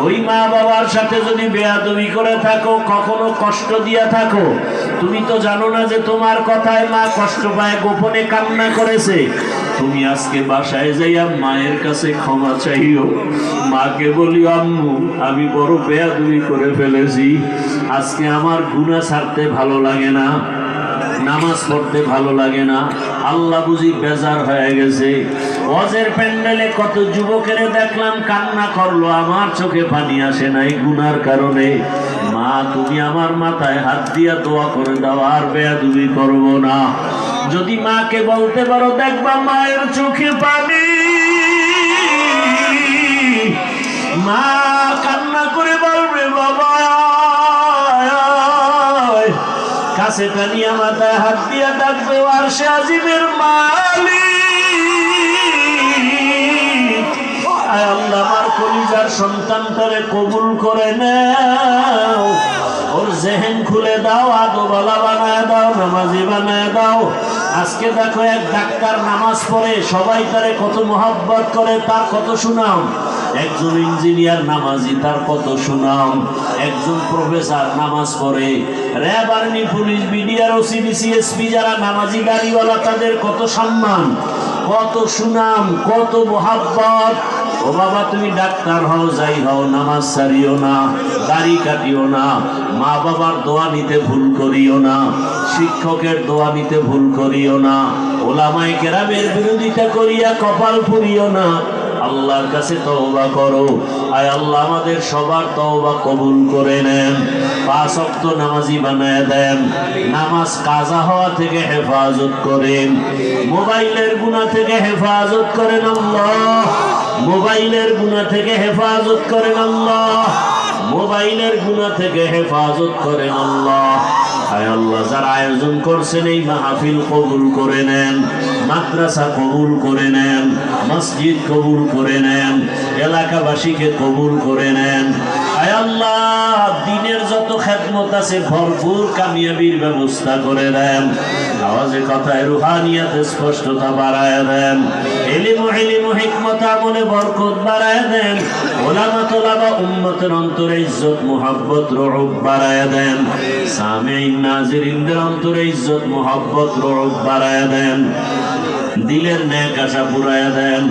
ওই মা বাবার সাথে যদি বেয়াদবি করে থাকো, কখনো কষ্ট দিয়া থাকো, তুমি তো জানো না যে তোমার কথায় মা কষ্ট পায়, গোপনে কান্না করেছে। তুমি আজকে বাসায় যাইয়া মায়ের কাছে ক্ষমা চাইও। মাকে বলিও, আম্মু, আমি বড় বেয়াদবি করে ফেলেছি। আজকে আমার গুনাহ ছাড়তে ভালো লাগে না, নামাজ পড়তে ভালো লাগে না, আল্লাহ বুঝি বেজার হয়ে গেছে। ওয়াজের প্যান্ডেলে কত যুবকের দেখলাম কান্না করলো, আমার চোখে পানি আসে নাই গুনার কারণে। মা, তুমি আমার মাথায় হাত দিয়া দোয়া করে দাও, আর বেয়াদবি করব না। যদি মাকে বলতে পারো, দেখবা মায়ের চোখে পানি। মা কান্না করে বলবে, বাবা, কাছে টানিয়া মাথায় হাত দিয়া ডাকবে, আরশে আজিমের মালিক। আয় আল্লাহ, আমার কলিজার সন্তানটারে কবুল করে নাও। ওর জেহেন খুলে দাও, আদবালা বানায় দাও, নামাজি বানায় দাও। আজকে দেখো, এক ডাক্তার নামাজ পড়ে, সবাই তারে কত মোহাব্বত করে, তার কত সুনাম। একজন ইঞ্জিনিয়ার নামাজি, তার কত সুনাম। একজন প্রফেসর নামাজ পড়ে, RAB, army, police, BDR, OCD, CSP যারা নামাজি দাড়িওয়ালা, তাদের কত সম্মান, কত সুনাম, কত মোহাব্বত। ও বাবা, তুমি ডাক্তার হও, যাই হও, নামাজ ছাড়িও না, দাড়ি কাটিও না, মা বাবার দোয়া নিতে ভুল করিও না, শিক্ষকের দোয়া নিতে ভুল করিও না, ওলামায়ে কেরামের বিরোধিতা করিয়া কপাল পুড়িও না। আল্লাহর কাছে তওবা করো। আয় আল্লাহ, আমাদের সবার তওবা কবুল করে নেন। 5 ওয়াক্ত নামাজি বানায় দেন। নামাজ কাজা হওয়া থেকে হেফাজত করেন। মোবাইলের গুনাহ থেকে হেফাজত করেন আল্লাহ। মোবাইলের গুনাহ থেকে হেফাজত করেন আল্লাহ। মোবাইলের গুনাহ থেকে হেফাজত করেন আল্লাহ। আয় আল্লাহ, যারা আয়োজন করছেন এই মাহফিল কবুল করে নেন, মাদ্রাসা কবুল করে নেন, মসজিদ কবুল করে নেন, এলাকাবাসীকে কবুল করে নেন। আয় আল্লাহ, দিনের যত খেদমত কাছে ভরপুর কামিয়াবির ব্যবস্থা করে দেন। আওয়াজে কথায় রুহানিয়াতে স্পষ্টতা বাড়ায় দেন। ইলম হিকমত আমলে বরকত বাড়ায় দেন। ওলামা তোলাবা উম্মতের অন্তরে ইজ্জত মুহাব্বত রুউব বাড়ায় দেন। সামিঈন নাজিরিনদের অন্তরে ইজ্জত মুহাব্বত রুউব বাড়ায় দেন। দিলের নেক আশা পুরায়া দেন।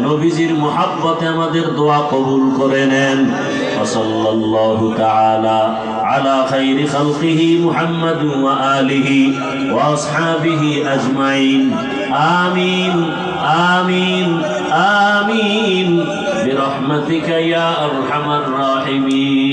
নবীজির মুহাব্বতে আমাদের দোয়া কবুল করে নেন। সাল্লাল্লাহু তাআলা আলা খাইরি খালকিহি মুহাম্মাদ ওয়া আলিহি ওয়া আসহাবিহি আজমাইন। আমিন আমিন আমিন বিরহমাতিকা ইয়া আরহামার রাহিমিন।